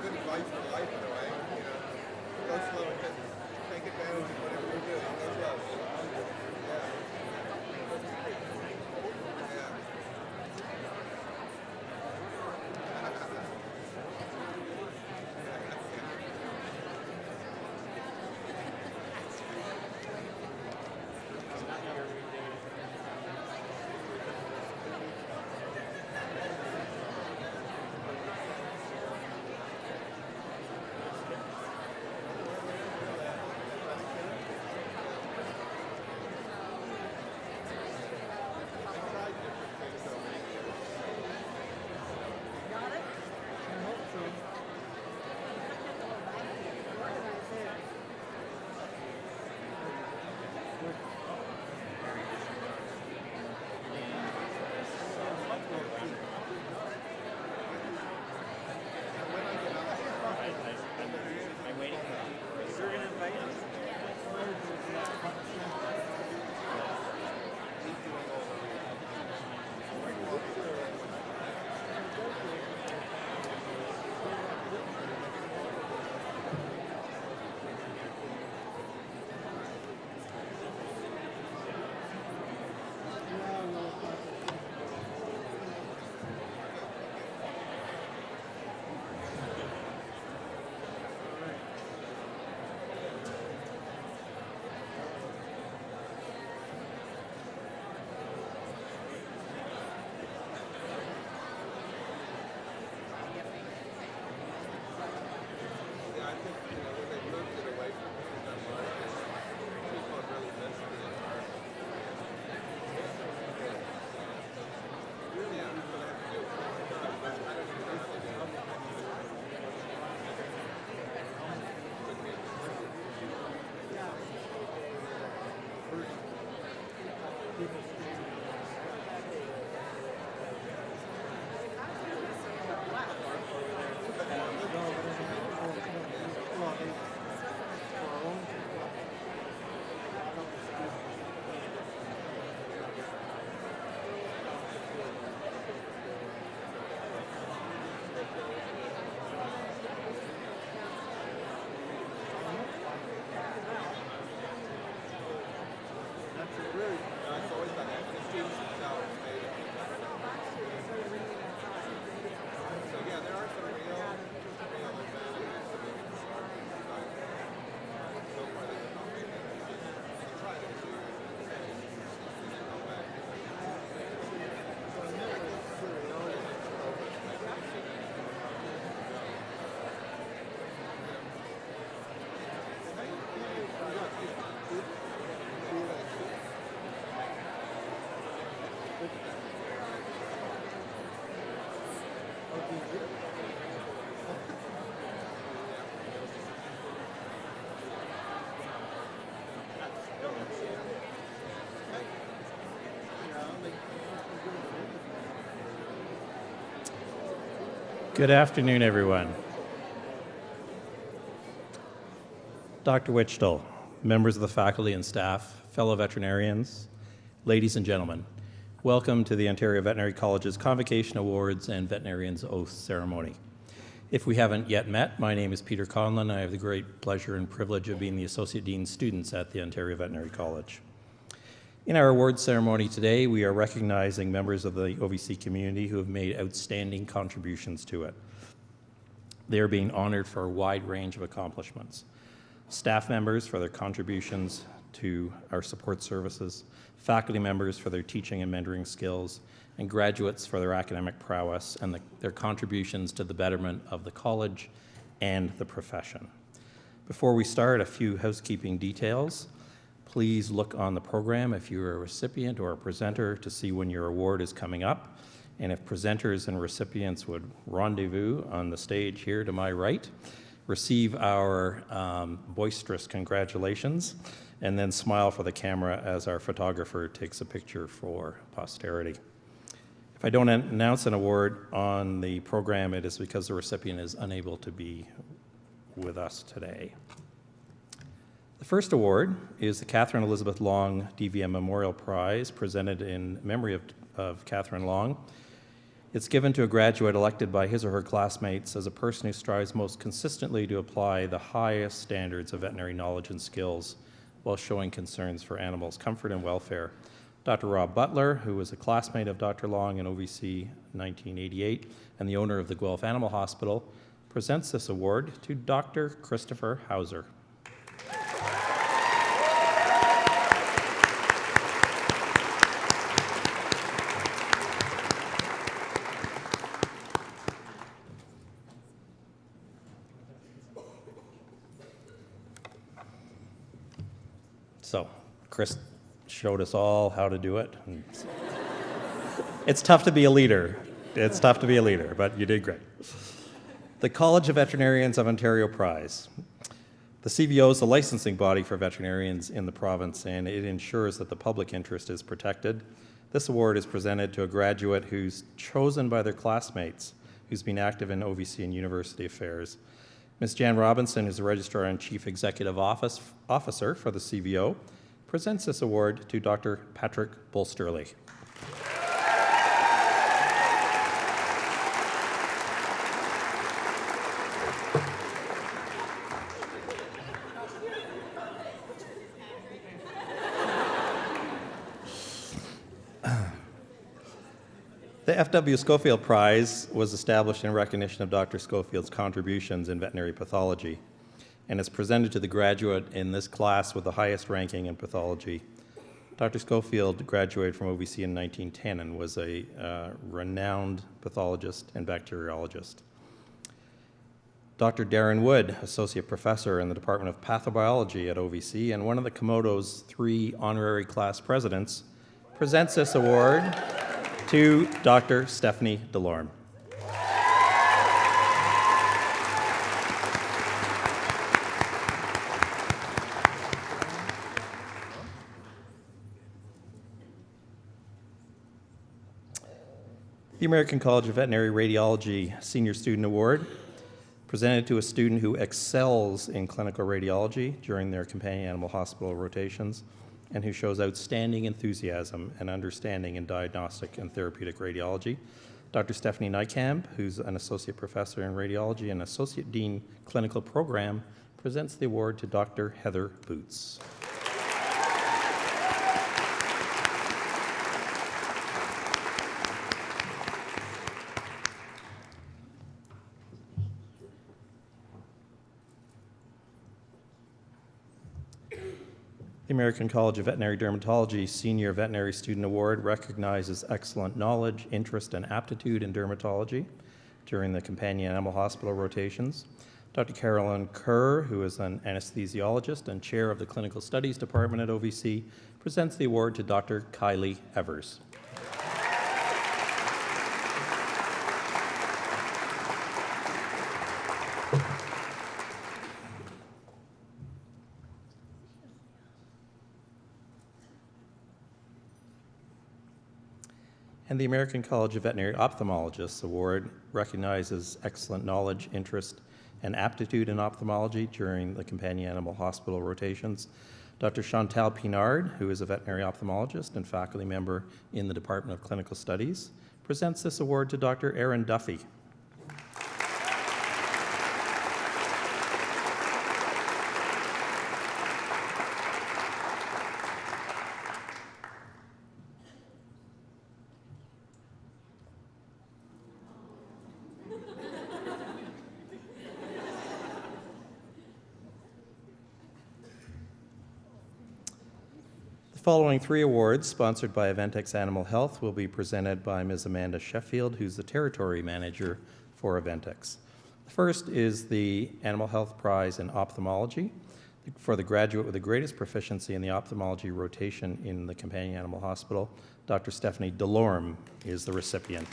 Good advice for life in a way. You know, go slow and just take advantage of whatever you're doing. Go slow. Yeah. Good afternoon, everyone. Dr. Wichtel, members of the faculty and staff, fellow veterinarians, ladies and gentlemen, welcome to the Ontario Veterinary College's Convocation Awards and Veterinarians Oath Ceremony. If we haven't yet met, my name is Peter Conlon. I have the great pleasure and privilege of being the Associate Dean of Students at the Ontario Veterinary College. In our awards ceremony today, we are recognizing members of the OVC community who have made outstanding contributions to it. They are being honored for a wide range of accomplishments. Staff members for their contributions to our support services, faculty members for their teaching and mentoring skills, and graduates for their academic prowess and their contributions to the betterment of the college and the profession. Before we start, a few housekeeping details. Please look on the program if you're a recipient or a presenter to see when your award is coming up. And if presenters and recipients would rendezvous on the stage here to my right, receive our boisterous congratulations, and then smile for the camera as our photographer takes a picture for posterity. If I don't announce an award on the program, it is because the recipient is unable to be with us today. The first award is the Catherine Elizabeth Long DVM Memorial Prize, presented in memory of Catherine Long. It's given to a graduate elected by his or her classmates as a person who strives most consistently to apply the highest standards of veterinary knowledge and skills while showing concerns for animals' comfort and welfare. Dr. Rob Butler, who was a classmate of Dr. Long in OVC 1988 and the owner of the Guelph Animal Hospital, presents this award to Dr. Christopher Hauser. So, Chris showed us all how to do it. It's tough to be a leader. It's tough to be a leader, but you did great. The College of Veterinarians of Ontario Prize. The CVO is the licensing body for veterinarians in the province, and it ensures that the public interest is protected. This award is presented to a graduate who's chosen by their classmates, who's been active in OVC and university affairs. Ms. Jan Robinson, who's the Registrar and Chief Executive Officer for the CVO, presents this award to Dr. Patrick Bolsterley. The F.W. Schofield Prize was established in recognition of Dr. Schofield's contributions in veterinary pathology, and is presented to the graduate in this class with the highest ranking in pathology. Dr. Schofield graduated from OVC in 1910 and was a renowned pathologist and bacteriologist. Dr. Darren Wood, Associate Professor in the Department of Pathobiology at OVC and one of the Komodo's 3 honorary class presidents, presents this award to Dr. Stephanie Delorme. The American College of Veterinary Radiology Senior Student Award, presented to a student who excels in clinical radiology during their companion animal hospital rotations and who shows outstanding enthusiasm and understanding in diagnostic and therapeutic radiology. Dr. Stephanie Nykamp, who's an associate professor in radiology and associate dean clinical program, presents the award to Dr. Heather Boots. The American College of Veterinary Dermatology Senior Veterinary Student Award recognizes excellent knowledge, interest, and aptitude in dermatology during the companion animal hospital rotations. Dr. Carolyn Kerr, who is an anesthesiologist and chair of the Clinical Studies Department at OVC, presents the award to Dr. Kylie Evers. And the American College of Veterinary Ophthalmologists Award recognizes excellent knowledge, interest, and aptitude in ophthalmology during the companion animal hospital rotations. Dr. Chantal Pinard, who is a veterinary ophthalmologist and faculty member in the Department of Clinical Studies, presents this award to Dr. Erin Duffy. The following 3 awards, sponsored by Aventex Animal Health, will be presented by Ms. Amanda Sheffield, who's the Territory Manager for Aventex. The first is the Animal Health Prize in Ophthalmology for the graduate with the greatest proficiency in the ophthalmology rotation in the companion animal hospital. Dr. Stephanie Delorme is the recipient.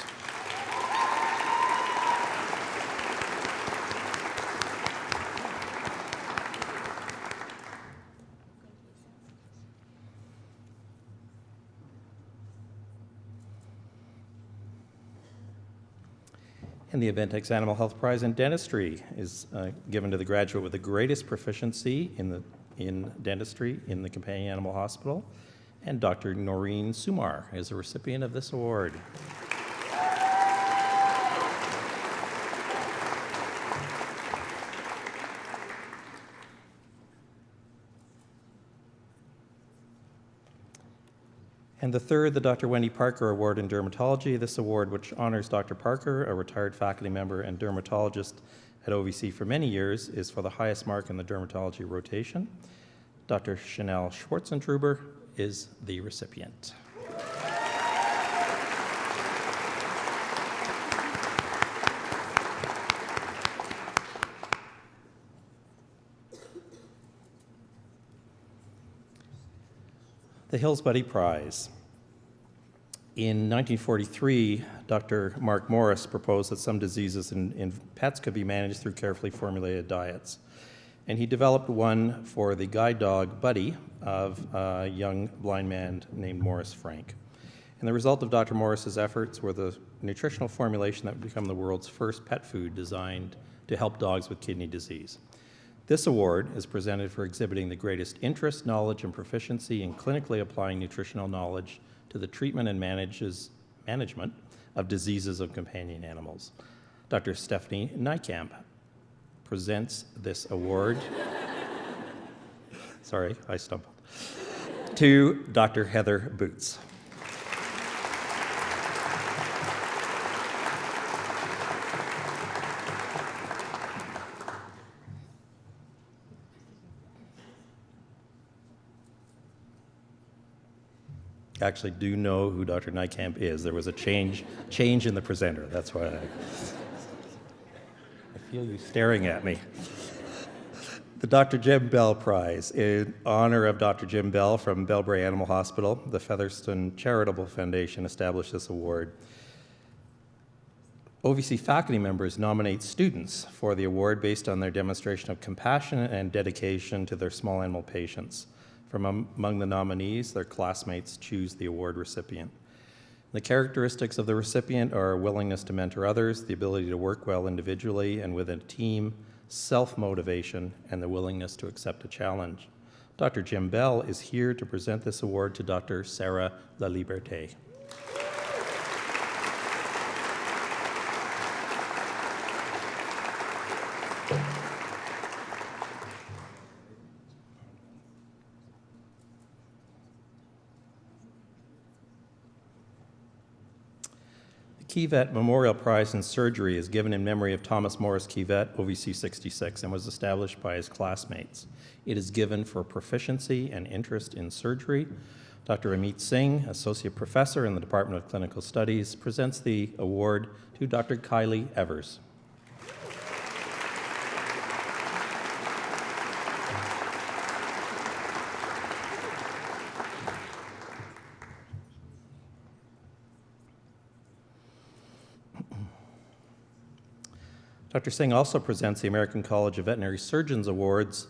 And the Aventex Animal Health Prize in Dentistry is given to the graduate with the greatest proficiency in dentistry in the companion animal hospital. And Dr. Noreen Sumar is a recipient of this award. And the third, the Dr. Wendy Parker Award in Dermatology. This award, which honors Dr. Parker, a retired faculty member and dermatologist at OVC for many years, is for the highest mark in the dermatology rotation. Dr. Chanel Schwartzentruber is the recipient. The Hills Buddy Prize. In 1943, Dr. Mark Morris proposed that some diseases in pets could be managed through carefully formulated diets. And he developed one for the guide dog Buddy of a young blind man named Morris Frank. And the result of Dr. Morris's efforts were the nutritional formulation that would become the world's first pet food designed to help dogs with kidney disease. This award is presented for exhibiting the greatest interest, knowledge, and proficiency in clinically applying nutritional knowledge to the treatment and management of diseases of companion animals. Dr. Stephanie Niekamp presents this award. Sorry, I stumbled. To Dr. Heather Boots. Actually do know who Dr. Niekamp is. There was a change in the presenter. That's why I feel you staring at me. The Dr. Jim Bell Prize, in honor of Dr. Jim Bell from Bellbrae Animal Hospital. The Featherston Charitable Foundation established this award. OVC faculty members nominate students for the award based on their demonstration of compassion and dedication to their small animal patients. From among the nominees, their classmates choose the award recipient. The characteristics of the recipient are a willingness to mentor others, the ability to work well individually and within a team, self-motivation, and the willingness to accept a challenge. Dr. Jim Bell is here to present this award to Dr. Sarah Laliberté. Keyvet Memorial Prize in Surgery is given in memory of Thomas Morris Keyvet, OVC 66, and was established by his classmates. It is given for proficiency and interest in surgery. Dr. Amit Singh, Associate Professor in the Department of Clinical Studies, presents the award to Dr. Kylie Evers. Dr. Singh also presents the American College of Veterinary Surgeons Awards,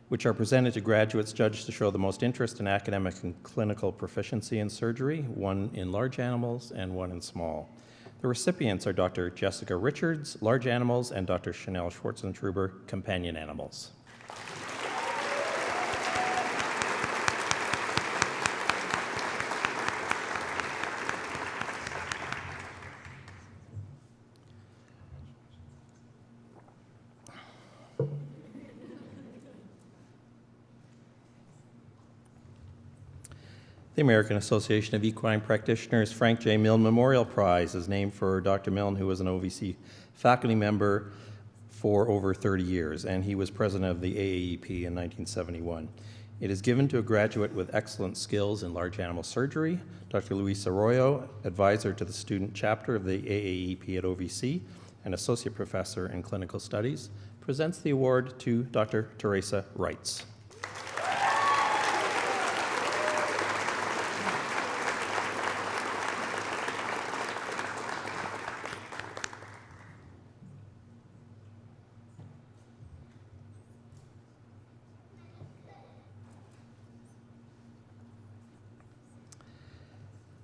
which are presented to graduates judged to show the most interest in academic and clinical proficiency in surgery, one in large animals and one in small. The recipients are Dr. Jessica Richards, large animals, and Dr. Chanel Schwartzentruber, companion animals. The American Association of Equine Practitioners Frank J. Milne Memorial Prize is named for Dr. Milne, who was an OVC faculty member for over 30 years, and he was president of the AAEP in 1971. It is given to a graduate with excellent skills in large animal surgery. Dr. Luis Arroyo, advisor to the student chapter of the AAEP at OVC and associate professor in clinical studies, presents the award to Dr. Teresa Reitz.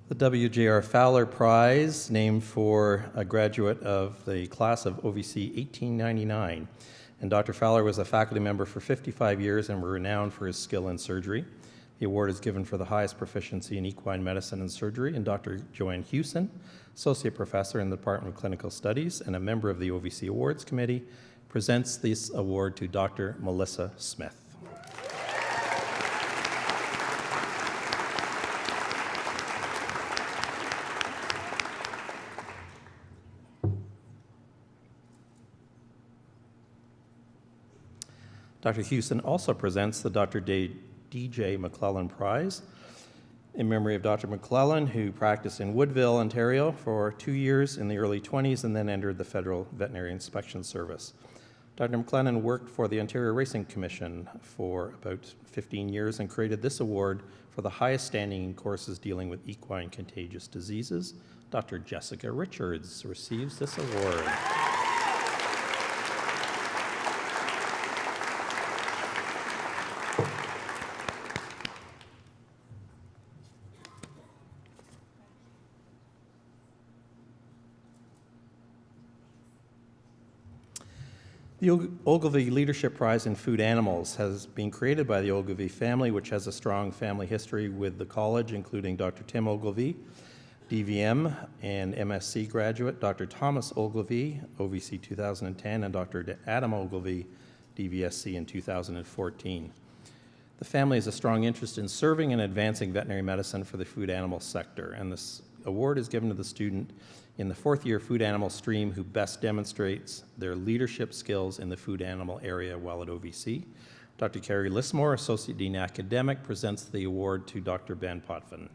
The W.J.R. Fowler Prize, named for a graduate of the class of OVC 1899. And Dr. Fowler was a faculty member for 55 years and were renowned for his skill in surgery. The award is given for the highest proficiency in equine medicine and surgery. And Dr. Joanne Hewson, associate professor in the Department of Clinical Studies and a member of the OVC Awards Committee, presents this award to Dr. Melissa Smith. Dr. Houston also presents the Dr. D.J. McClellan Prize in memory of Dr. McClellan, who practiced in Woodville, Ontario for 2 years in the early 20s and then entered the Federal Veterinary Inspection Service. Dr. McClellan worked for the Ontario Racing Commission for about 15 years and created this award for the highest standing in courses dealing with equine contagious diseases. Dr. Jessica Richards receives this award. The Ogilvy Leadership Prize in Food Animals has been created by the Ogilvy family, which has a strong family history with the college, including Dr. Tim Ogilvy, DVM and MSc graduate, Dr. Thomas Ogilvy, OVC 2010, and Dr. Adam Ogilvy, DVSC in 2014. The family has a strong interest in serving and advancing veterinary medicine for the food animal sector, and this award is given to the student in the fourth year food animal stream who best demonstrates their leadership skills in the food animal area while at OVC. Dr. Carrie Lismore, Associate Dean Academic, presents the award to Dr. Ben Potvin.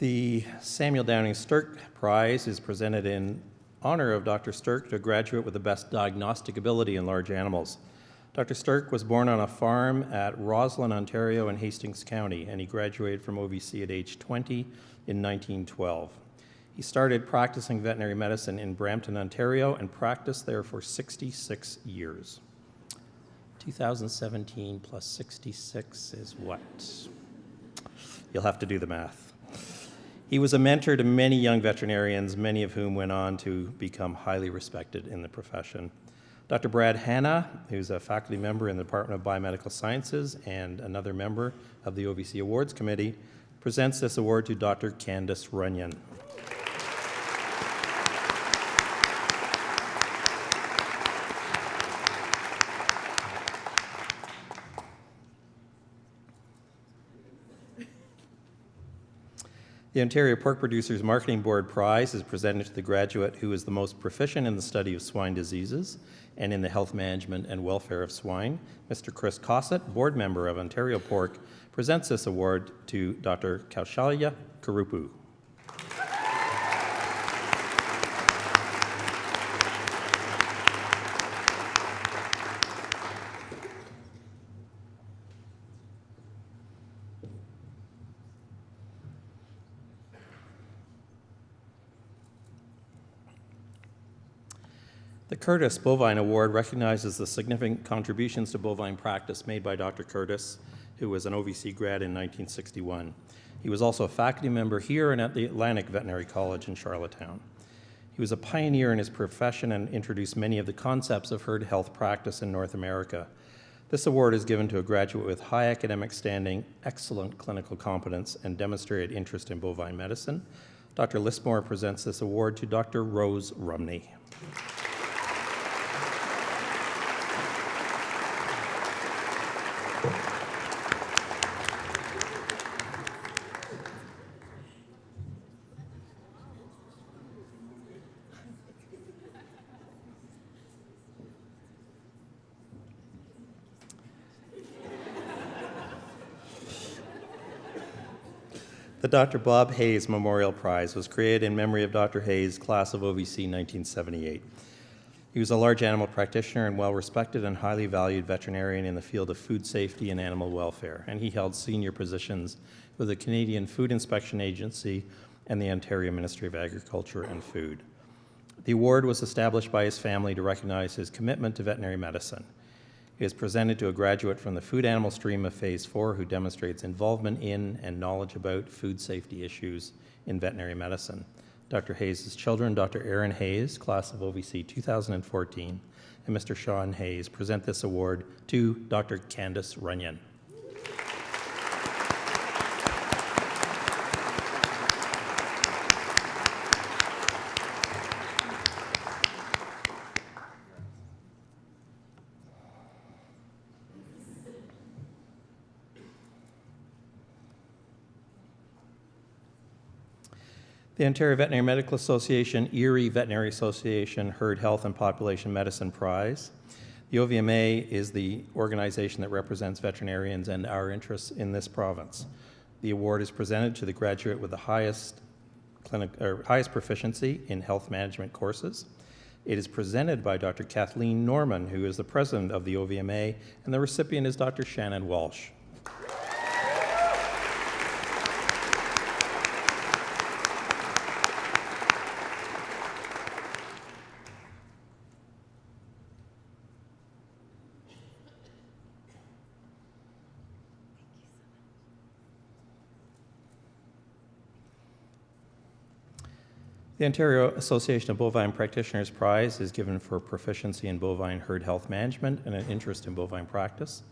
The Samuel Downing Stirk Prize is presented in honor of Dr. Stirk, a graduate with the best diagnostic ability in large animals. Dr. Stirk was born on a farm at Roslyn, Ontario in Hastings County, and he graduated from OVC at age 20 in 1912. He started practicing veterinary medicine in Brampton, Ontario, and practiced there for 66 years. 2017 plus 66 is what? You'll have to do the math. He was a mentor to many young veterinarians, many of whom went on to become highly respected in the profession. Dr. Brad Hanna, who's a faculty member in the Department of Biomedical Sciences and another member of the OVC Awards Committee, presents this award to Dr. Candace Runyon. The Ontario Pork Producers Marketing Board Prize is presented to the graduate who is the most proficient in the study of swine diseases and in the health management and welfare of swine. Mr. Chris Cossett, board member of Ontario Pork, presents this award to Dr. Kaushalya Karupu. The Curtis Bovine Award recognizes the significant contributions to bovine practice made by Dr. Curtis, who was an OVC grad in 1961. He was also a faculty member here and at the Atlantic Veterinary College in Charlottetown. He was a pioneer in his profession and introduced many of the concepts of herd health practice in North America. This award is given to a graduate with high academic standing, excellent clinical competence, and demonstrated interest in bovine medicine. Dr. Lismore presents this award to Dr. Rose Rumney. The Dr. Bob Hayes Memorial Prize was created in memory of Dr. Hayes, class of OVC 1978. He was a large animal practitioner and well-respected and highly valued veterinarian in the field of food safety and animal welfare, and he held senior positions with the Canadian Food Inspection Agency and the Ontario Ministry of Agriculture and Food. The award was established by his family to recognize his commitment to veterinary medicine. It is presented to a graduate from the food animal stream of Phase 4 who demonstrates involvement in and knowledge about food safety issues in veterinary medicine. Dr. Hayes' children, Dr. Aaron Hayes, class of OVC 2014, and Mr. Sean Hayes present this award to Dr. Candace Runyon. The Ontario Veterinary Medical Association Erie Veterinary Association Herd Health and Population Medicine Prize. The OVMA is the organization that represents veterinarians and our interests in this province. The award is presented to the graduate with the highest proficiency in health management courses. It is presented by Dr. Kathleen Norman, who is the president of the OVMA, and the recipient is Dr. Shannon Walsh. The Ontario Association of Bovine Practitioners Prize is given for proficiency in bovine herd health management and an interest in bovine practice.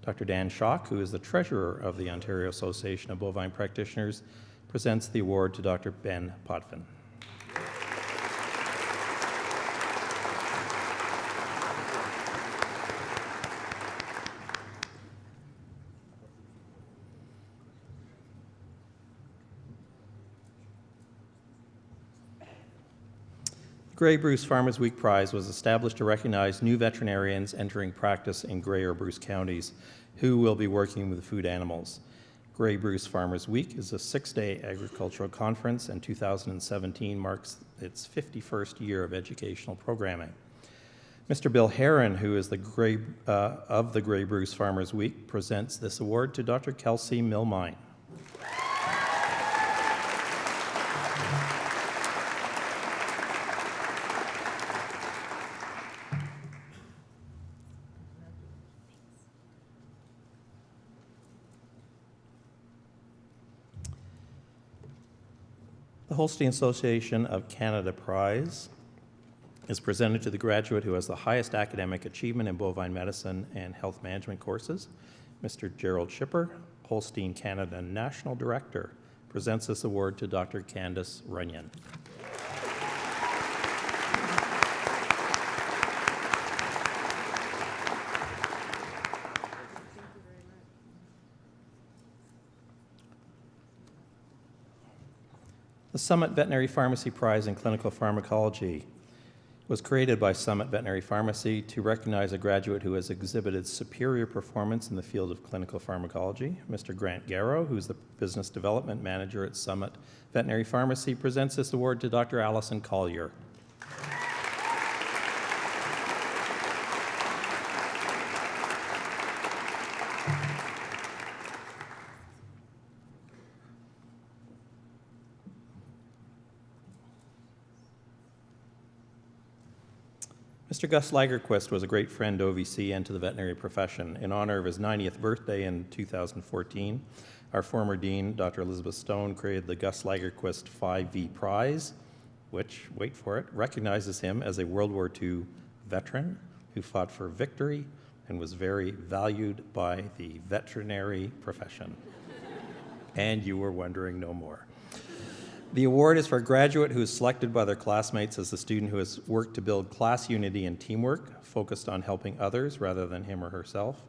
Dr. Dan Schock, who is the treasurer of the Ontario Association of Bovine Practitioners, presents the award to Dr. Ben Potvin. Grey Bruce Farmers Week Prize was established to recognize new veterinarians entering practice in Grey or Bruce counties who will be working with food animals. Grey Bruce Farmers Week is a 6-day agricultural conference, and 2017 marks its 51st year of educational programming. Mr. Bill Herron, who is of the Grey Bruce Farmers Week, presents this award to Dr. Kelsey Milmine. The Holstein Association of Canada Prize is presented to the graduate who has the highest academic achievement in bovine medicine and health management courses. Mr. Gerald Schipper, Holstein Canada National Director, presents this award to Dr. Candace Runyon. The Summit Veterinary Pharmacy Prize in Clinical Pharmacology was created by Summit Veterinary Pharmacy to recognize a graduate who has exhibited superior performance in the field of clinical pharmacology. Mr. Grant Garrow, who is the Business Development Manager at Summit Veterinary Pharmacy, presents this award to Dr. Allison Collier. Mr. Gus Lagerquist was a great friend to OVC and to the veterinary profession. In honor of his 90th birthday in 2014, our former dean, Dr. Elizabeth Stone, created the Gus Lagerquist 5V Prize, which, wait for it, recognizes him as a World War II veteran who fought for victory and was very valued by the veterinary profession. And you were wondering no more. The award is for a graduate who is selected by their classmates as the student who has worked to build class unity and teamwork, focused on helping others rather than him or herself,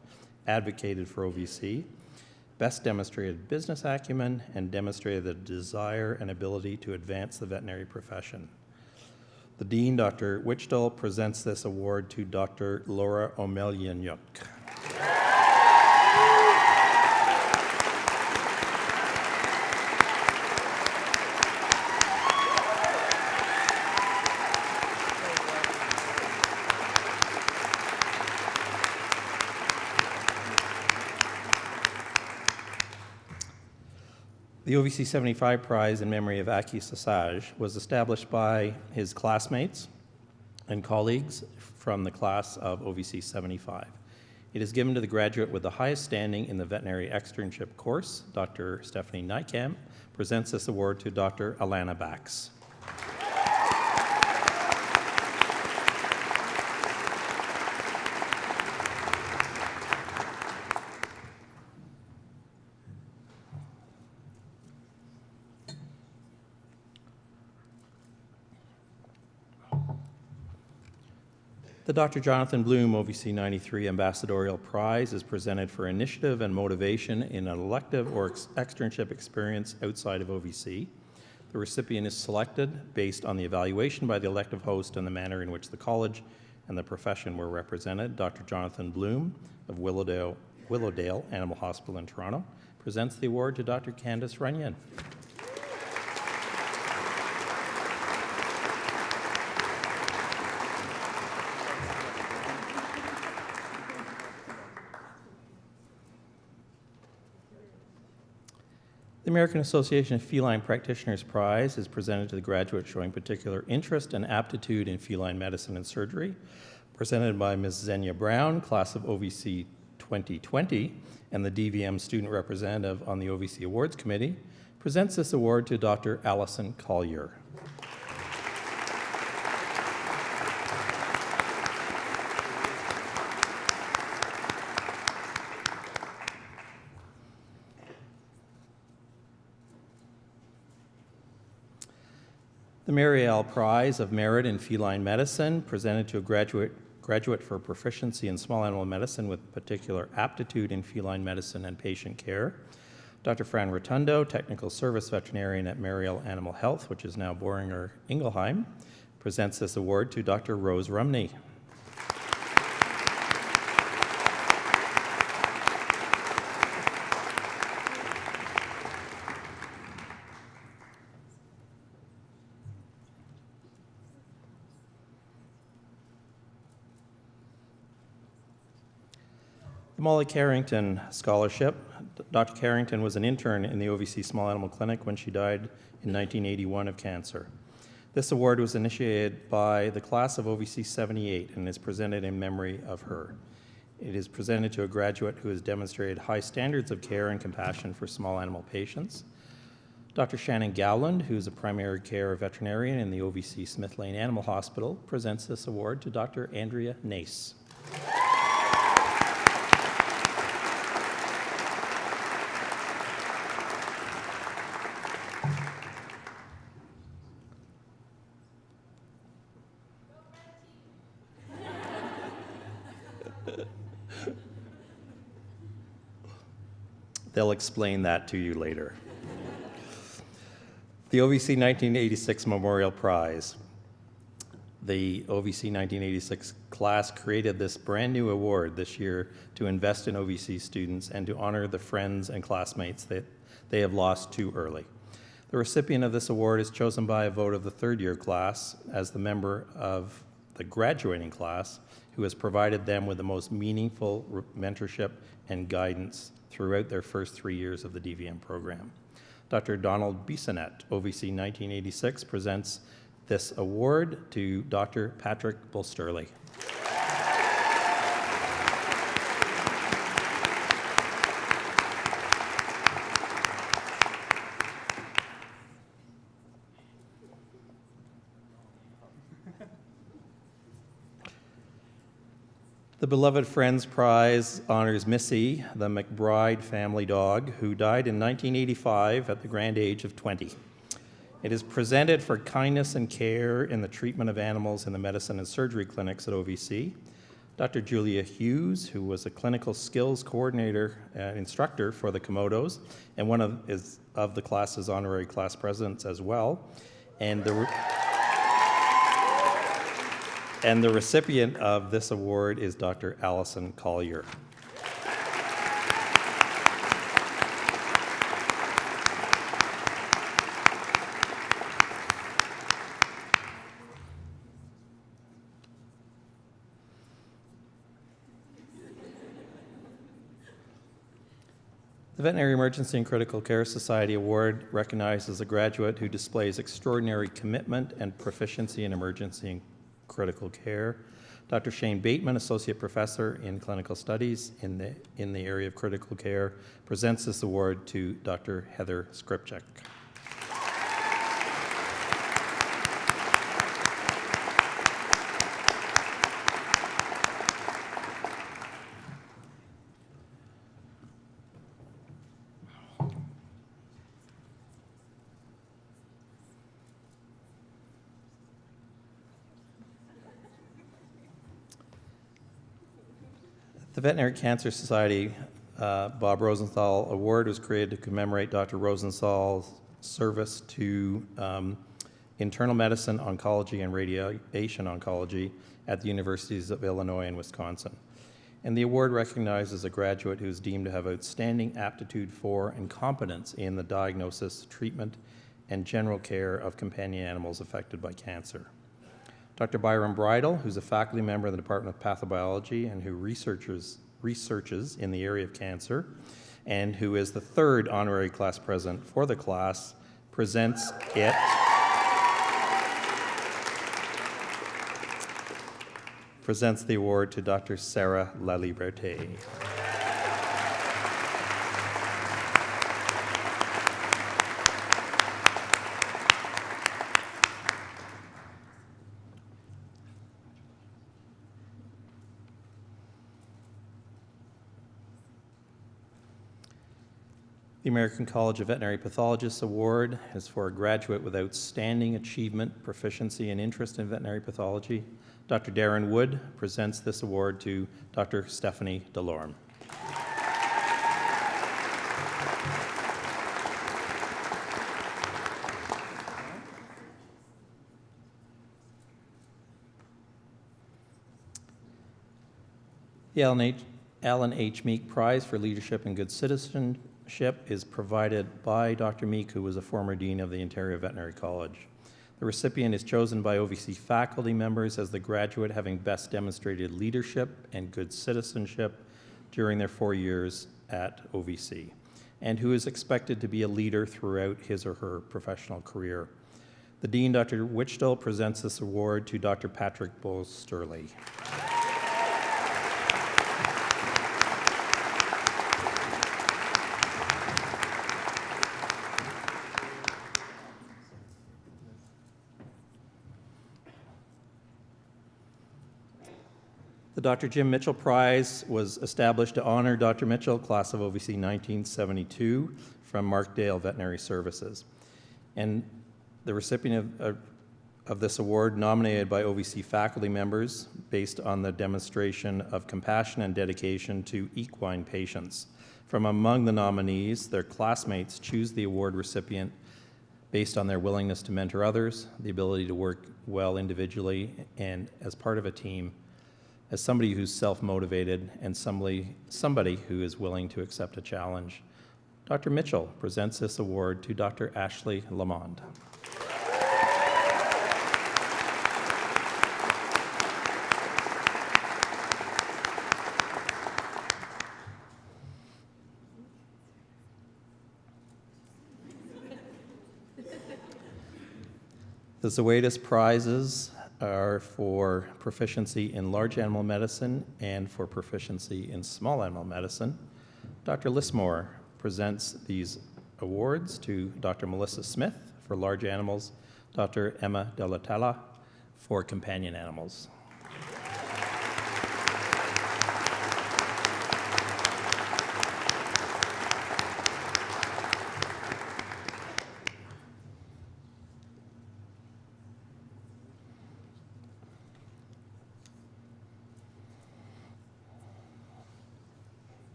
advocated for OVC, best demonstrated business acumen, and demonstrated the desire and ability to advance the veterinary profession. The Dean, Dr. Wichtel, presents this award to Dr. Laura Omelyanuk. The OVC 75 Prize in memory of Aki Sassage was established by his classmates and colleagues from the class of OVC 75. It is given to the graduate with the highest standing in the veterinary externship course. Dr. Stephanie Nykamp presents this award to Dr. Alana Bax. The Dr. Jonathan Bloom OVC 93 Ambassadorial Prize is presented for initiative and motivation in an elective or externship experience outside of OVC. The recipient is selected based on the evaluation by the elective host and the manner in which the college and the profession were represented. Dr. Jonathan Bloom of Willowdale Animal Hospital in Toronto presents the award to Dr. Candace Runyon. The American Association of Feline Practitioners Prize is presented to the graduate showing particular interest and aptitude in feline medicine and surgery, presented by Ms. Xenia Brown, class of OVC 2020, and the DVM student representative on the OVC Awards Committee, presents this award to Dr. Allison Collier. The Mary L. Prize of Merit in Feline Medicine, presented to a graduate for proficiency in small animal medicine with particular aptitude in feline medicine and patient care. Dr. Fran Rotundo, Technical Service Veterinarian at Mary L. Animal Health, which is now Boehringer Ingelheim, presents this award to Dr. Rose Rumney. Molly Carrington Scholarship. Dr. Carrington was an intern in the OVC Small Animal Clinic when she died in 1981 of cancer. This award was initiated by the class of OVC 78 and is presented in memory of her. It is presented to a graduate who has demonstrated high standards of care and compassion for small animal patients. Dr. Shannon Gowland, who is a primary care veterinarian in the OVC Smith Lane Animal Hospital, presents this award to Dr. Andrea Nace. They'll explain that to you later. The OVC 1986 Memorial Prize. The OVC 1986 class created this brand new award this year to invest in OVC students and to honor the friends and classmates that they have lost too early. The recipient of this award is chosen by a vote of the third-year class as the member of the graduating class who has provided them with the most meaningful mentorship and guidance throughout their first 3 years of the DVM program. Dr. Donald Bissonnette, OVC 1986, presents this award to Dr. Patrick Bulsterley. The Beloved Friends Prize honors Missy, the McBride family dog, who died in 1985 at the grand age of 20. It is presented for kindness and care in the treatment of animals in the medicine and surgery clinics at OVC. Dr. Julia Hughes, who was a clinical skills coordinator and instructor for the Komodos, and one of the class's honorary class presidents as well, and the recipient of this award is Dr. Allison Collier. The Veterinary Emergency and Critical Care Society Award recognizes a graduate who displays extraordinary commitment and proficiency in emergency and critical care. Dr. Shane Bateman, Associate Professor in Clinical Studies in the area of critical care, presents this award to Dr. Heather Skripchak. The Veterinary Cancer Society Bob Rosenthal Award was created to commemorate Dr. Rosenthal's service to internal medicine, oncology, and radiation oncology at the universities of Illinois and Wisconsin. And the award recognizes a graduate who is deemed to have outstanding aptitude for and competence in the diagnosis, treatment, and general care of companion animals affected by cancer. Dr. Byron Bridle, who's a faculty member in the Department of Pathobiology and who researches in the area of cancer, and who is the third honorary class president for the class, presents the award to Dr. Sarah Laliberté. The American College of Veterinary Pathologists Award is for a graduate with outstanding achievement, proficiency, and interest in veterinary pathology. Dr. Darren Wood presents this award to Dr. Stephanie Delorme. The Alan H. Meek Prize for Leadership and Good Citizenship is provided by Dr. Meek, who was a former dean of the Ontario Veterinary College. The recipient is chosen by OVC faculty members as the graduate having best demonstrated leadership and good citizenship during their 4 years at OVC, and who is expected to be a leader throughout his or her professional career. The Dean, Dr. Wichtel, presents this award to Dr. Patrick Bowles-Sturley. The Dr. Jim Mitchell Prize was established to honor Dr. Mitchell, class of OVC 1972, from Markdale Veterinary Services. And the recipient of this award, nominated by OVC faculty members based on the demonstration of compassion and dedication to equine patients. From among the nominees, their classmates choose the award recipient based on their willingness to mentor others, the ability to work well individually and as part of a team, as somebody who's self-motivated and somebody who is willing to accept a challenge. Dr. Mitchell presents this award to Dr. Ashley Lamond. The Zoetis prizes are for proficiency in large animal medicine and for proficiency in small animal medicine. Dr. Lismore presents these awards to Dr. Melissa Smith for large animals, Dr. Emma Delatella for companion animals.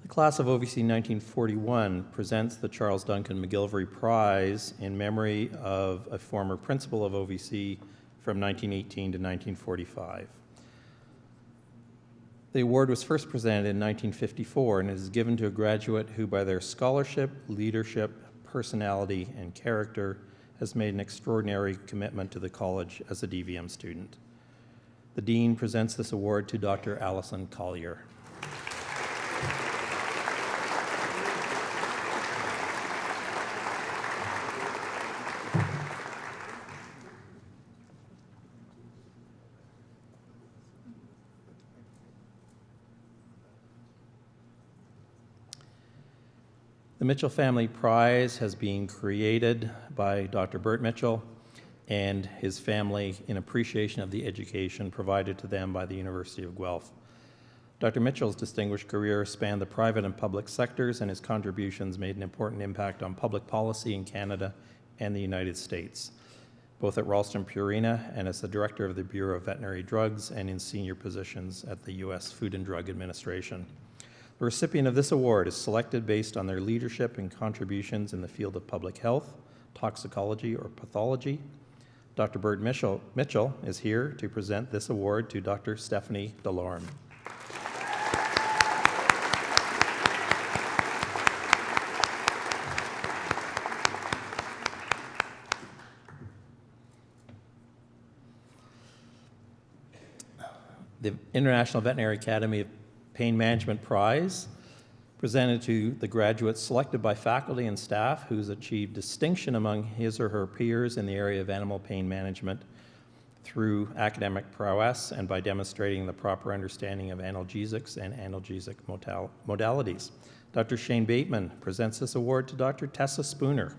The class of OVC 1941 presents the Charles Duncan McGillivray Prize in memory of a former principal of OVC from 1918 to 1945. The award was first presented in 1954 and is given to a graduate who, by their scholarship, leadership, personality, and character, has made an extraordinary commitment to the college as a DVM student. The Dean presents this award to Dr. Allison Collier. The Mitchell Family Prize has been created by Dr. Bert Mitchell and his family in appreciation of the education provided to them by the University of Guelph. Dr. Mitchell's distinguished career spanned the private and public sectors, and his contributions made an important impact on public policy in Canada and the United States, both at Ralston Purina and as the director of the Bureau of Veterinary Drugs and in senior positions at the U.S. Food and Drug Administration. The recipient of this award is selected based on their leadership and contributions in the field of public health, toxicology, or pathology. Dr. Bert Mitchell is here to present this award to Dr. Stephanie Delorme. The International Veterinary Academy of Pain Management Prize, presented to the graduates selected by faculty and staff who's achieved distinction among his or her peers in the area of animal pain management through academic prowess and by demonstrating the proper understanding of analgesics and analgesic modalities. Dr. Shane Bateman presents this award to Dr. Tessa Spooner.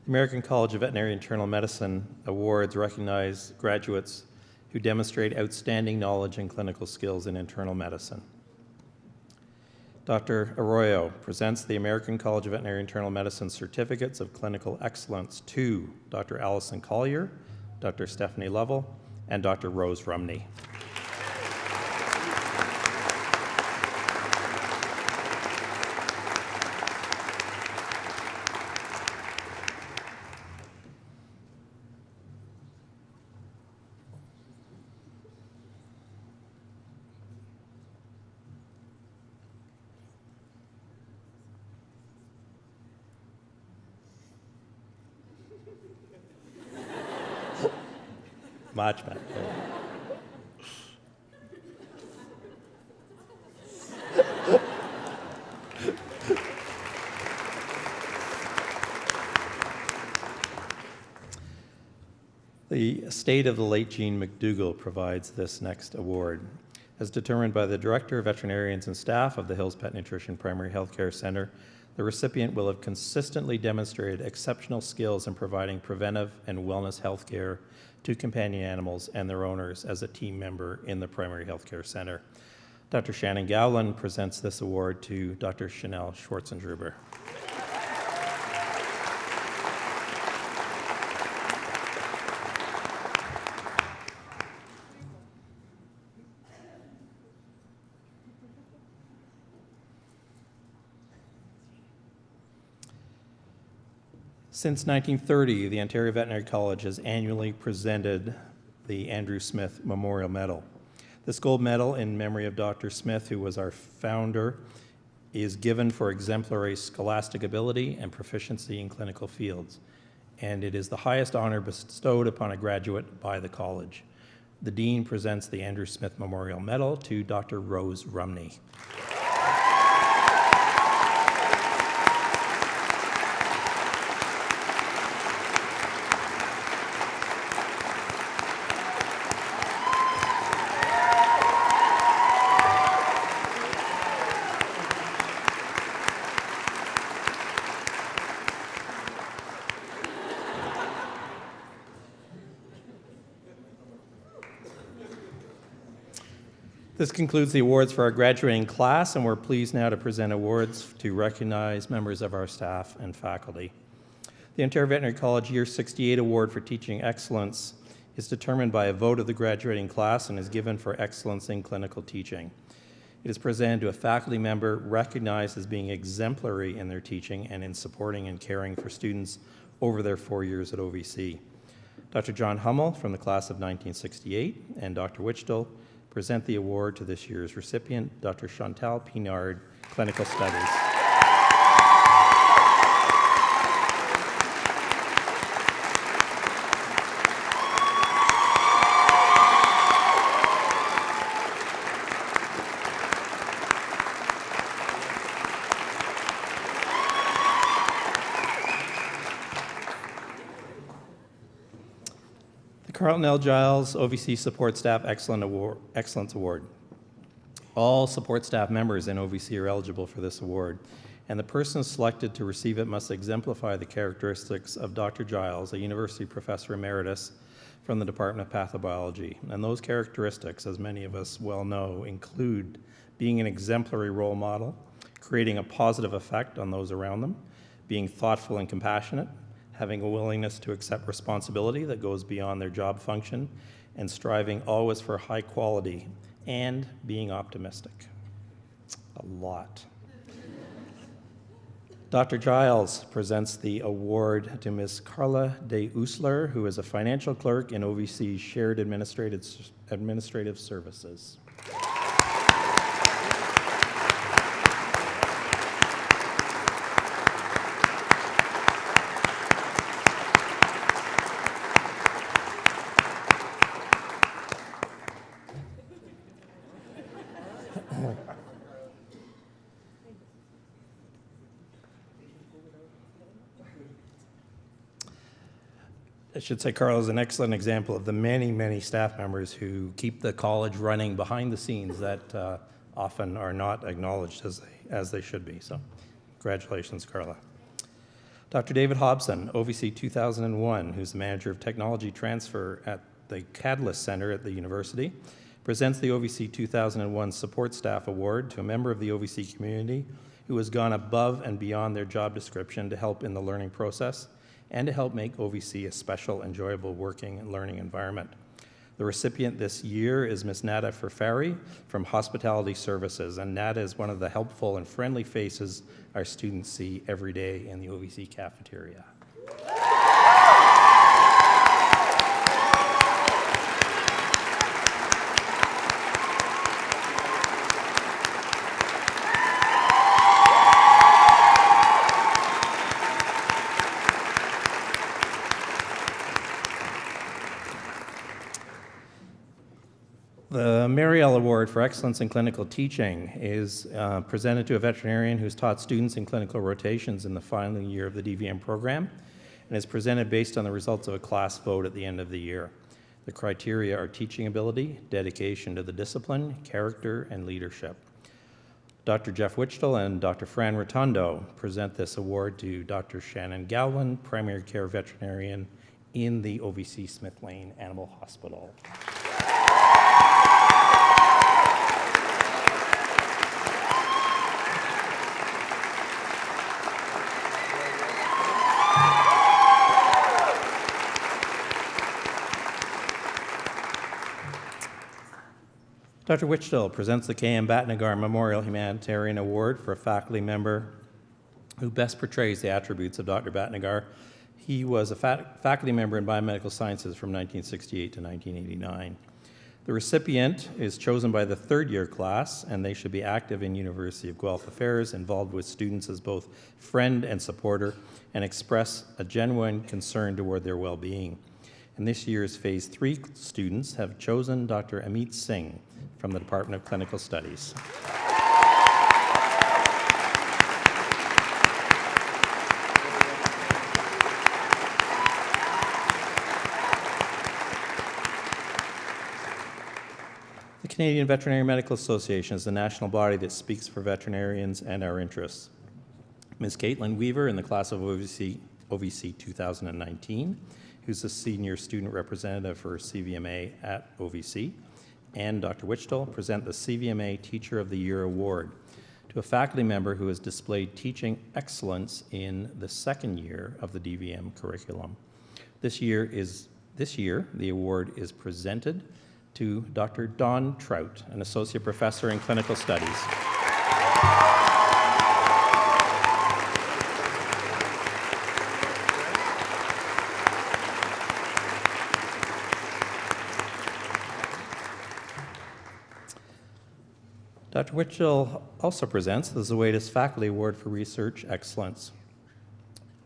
The American College of Veterinary Internal Medicine Awards recognize graduates who demonstrate outstanding knowledge and clinical skills in internal medicine. Dr. Arroyo presents the American College of Veterinary Internal Medicine Certificates of Clinical Excellence to Dr. Allison Collier, Dr. Stephanie Lovell, and Dr. Rose Rumney. Much better. The estate of the late Jean McDougall provides this next award. As determined by the Director of Veterinarians and staff of the Hills Pet Nutrition Primary Healthcare Center, the recipient will have consistently demonstrated exceptional skills in providing preventive and wellness health care to companion animals and their owners as a team member in the Primary Healthcare Center. Dr. Shannon Gowland presents this award to Dr. Chanel Schwartzendruber. Since 1930, the Ontario Veterinary College has annually presented the Andrew Smith Memorial Medal. This gold medal, in memory of Dr. Smith, who was our founder, is given for exemplary scholastic ability and proficiency in clinical fields, and it is the highest honor bestowed upon a graduate by the college. The Dean presents the Andrew Smith Memorial Medal to Dr. Rose Rumney. This concludes the awards for our graduating class, and we're pleased now to present awards to recognize members of our staff and faculty. The Ontario Veterinary College Year 68 Award for Teaching Excellence is determined by a vote of the graduating class and is given for excellence in clinical teaching. It is presented to a faculty member recognized as being exemplary in their teaching and in supporting and caring for students over their 4 years at OVC. Dr. John Hummel from the class of 1968 and Dr. Wichtel present the award to this year's recipient, Dr. Chantal Pinard, Clinical Studies. Carlton L. Giles OVC Support Staff Excellence Award. All support staff members in OVC are eligible for this award, and the person selected to receive it must exemplify the characteristics of Dr. Giles, a university professor emeritus, from the Department of Pathobiology. And those characteristics, as many of us well know, include being an exemplary role model, creating a positive effect on those around them, being thoughtful and compassionate, having a willingness to accept responsibility that goes beyond their job function, and striving always for high quality, and being optimistic. A lot. Dr. Giles presents the award to Ms. Carla de Usler, who is a financial clerk in OVC's Shared Administrative Services. I should say Carl is an excellent example of the many, many staff members who keep the college running behind the scenes that often are not acknowledged as they should be. So congratulations, Carla. Dr. David Hobson, OVC 2001, who's the manager of technology transfer at the Catalyst Center at the university, presents the OVC 2001 Support Staff Award to a member of the OVC community who has gone above and beyond their job description to help in the learning process and to help make OVC a special, enjoyable working and learning environment. The recipient this year is Ms. Nada Ferfari from Hospitality Services, and Nada is one of the helpful and friendly faces our students see every day in the OVC cafeteria. The Mariel Award for Excellence in Clinical Teaching is presented to a veterinarian who's taught students in clinical rotations in the final year of the DVM program and is presented based on the results of a class vote at the end of the year. The criteria are teaching ability, dedication to the discipline, character, and leadership. Dr. Jeff Wichtel and Dr. Fran Rotundo present this award to Dr. Shannon Gowland, primary care veterinarian in the OVC Smith Lane Animal Hospital. Dr. Wichtel presents the K.M. Batnagar Memorial Humanitarian Award for a faculty member who best portrays the attributes of Dr. Batnagar. He was a faculty member in biomedical sciences from 1968 to 1989. The recipient is chosen by the third-year class, and they should be active in University of Guelph affairs, involved with students as both friend and supporter, and express a genuine concern toward their well-being. And this year's Phase 3 students have chosen Dr. Amit Singh from the Department of Clinical Studies. The Canadian Veterinary Medical Association is the national body that speaks for veterinarians and our interests. Ms. Caitlin Weaver in the class of OVC 2019, who's the senior student representative for CVMA at OVC, and Dr. Wichtel present the CVMA Teacher of the Year Award to a faculty member who has displayed teaching excellence in the second year of the DVM curriculum. This year, the award is presented to Dr. Don Trout, an associate professor in clinical studies. Dr. Wichtel also presents the Zoetis Faculty Award for Research Excellence,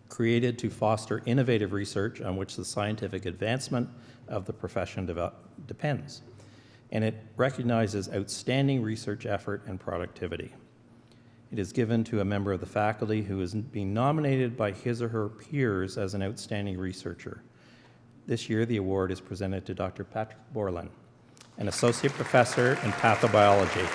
created to foster innovative research on which the scientific advancement of the profession depends, and it recognizes outstanding research effort and productivity. It is given to a member of the faculty who is being nominated by his or her peers as an outstanding researcher. This year, the award is presented to Dr. Patrick Borland, an associate professor in pathobiology.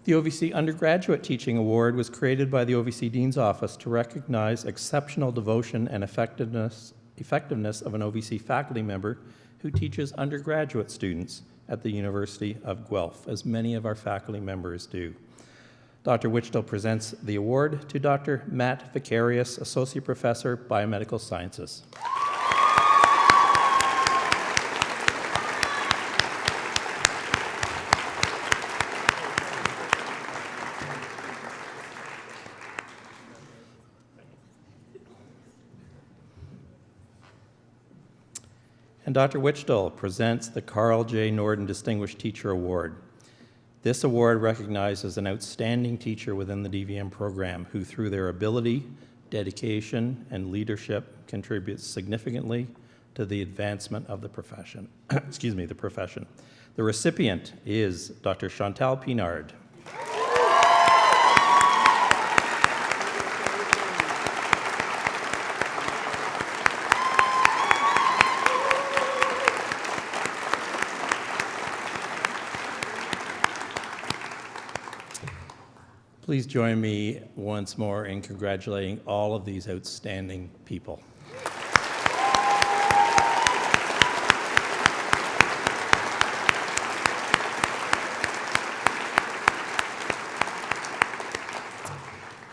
The OVC Undergraduate Teaching Award was created by the OVC Dean's Office to recognize exceptional devotion and effectiveness of an OVC faculty member who teaches undergraduate students at the University of Guelph, as many of our faculty members do. Dr. Wichtel presents the award to Dr. Matt Vicarius, Associate Professor, Biomedical Sciences. And Dr. Wichtel presents the Carl J. Norden Distinguished Teacher Award. This award recognizes an outstanding teacher within the DVM program who, through their ability, dedication, and leadership, contributes significantly to the advancement of the profession. The profession. The recipient is Dr. Chantal Pinard. Please join me once more in congratulating all of these outstanding people.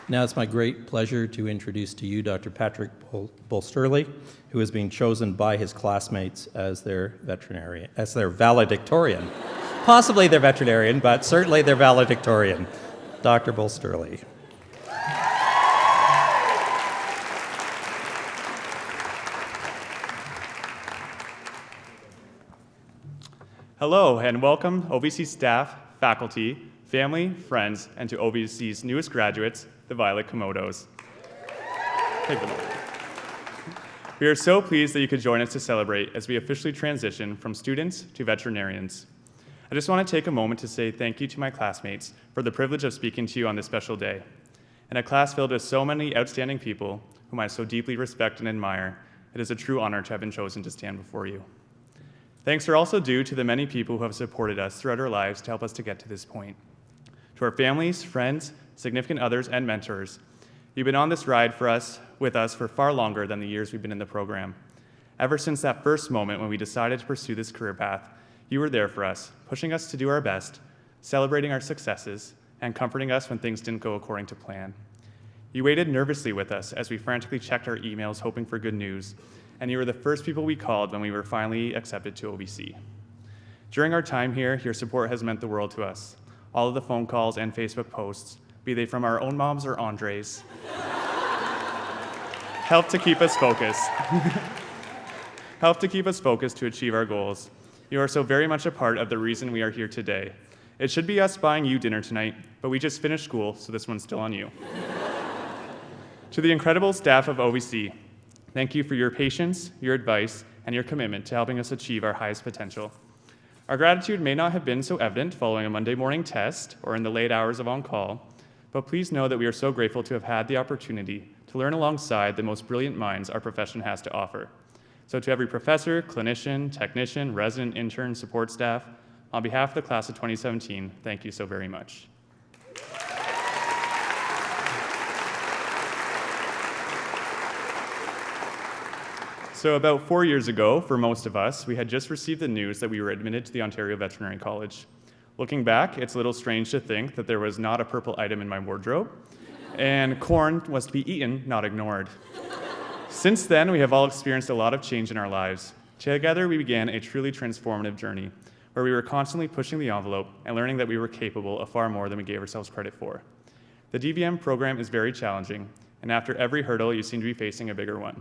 Now it's my great pleasure to introduce to you Dr. Patrick Bolsterley, who is being chosen by his classmates as their valedictorian. Possibly their veterinarian, but certainly their valedictorian. Dr. Bolsterley. Hello and welcome OVC staff, faculty, family, friends, and to OVC's newest graduates, the Violet Komodos. Take them over. We are so pleased that you could join us to celebrate as we officially transition from students to veterinarians. I just want to take a moment to say thank you to my classmates for the privilege of speaking to you on this special day. In a class filled with so many outstanding people whom I so deeply respect and admire, it is a true honor to have been chosen to stand before you. Thanks are also due to the many people who have supported us throughout our lives to help us to get to this point. To our families, friends, significant others, and mentors, you've been on this ride with us for far longer than the years we've been in the program. Ever since that first moment when we decided to pursue this career path, you were there for us, pushing us to do our best, celebrating our successes, and comforting us when things didn't go according to plan. You waited nervously with us as we frantically checked our emails hoping for good news, and you were the first people we called when we were finally accepted to OVC. During our time here, your support has meant the world to us. All of the phone calls and Facebook posts, be they from our own moms or Andre's, help to keep us focused. Help to keep us focused to achieve our goals. You are so very much a part of the reason we are here today. It should be us buying you dinner tonight, but we just finished school, so this one's still on you. To the incredible staff of OVC, thank you for your patience, your advice, and your commitment to helping us achieve our highest potential. Our gratitude may not have been so evident following a Monday morning test or in the late hours of on-call, but please know that we are so grateful to have had the opportunity to learn alongside the most brilliant minds our profession has to offer. So to every professor, clinician, technician, resident, intern, support staff, on behalf of the class of 2017, thank you so very much. So about 4 years ago, for most of us, we had just received the news that we were admitted to the Ontario Veterinary College. Looking back, it's a little strange to think that there was not a purple item in my wardrobe, and corn was to be eaten, not ignored. Since then, we have all experienced a lot of change in our lives. Together, we began a truly transformative journey, where we were constantly pushing the envelope and learning that we were capable of far more than we gave ourselves credit for. The DVM program is very challenging, and after every hurdle, you seem to be facing a bigger one.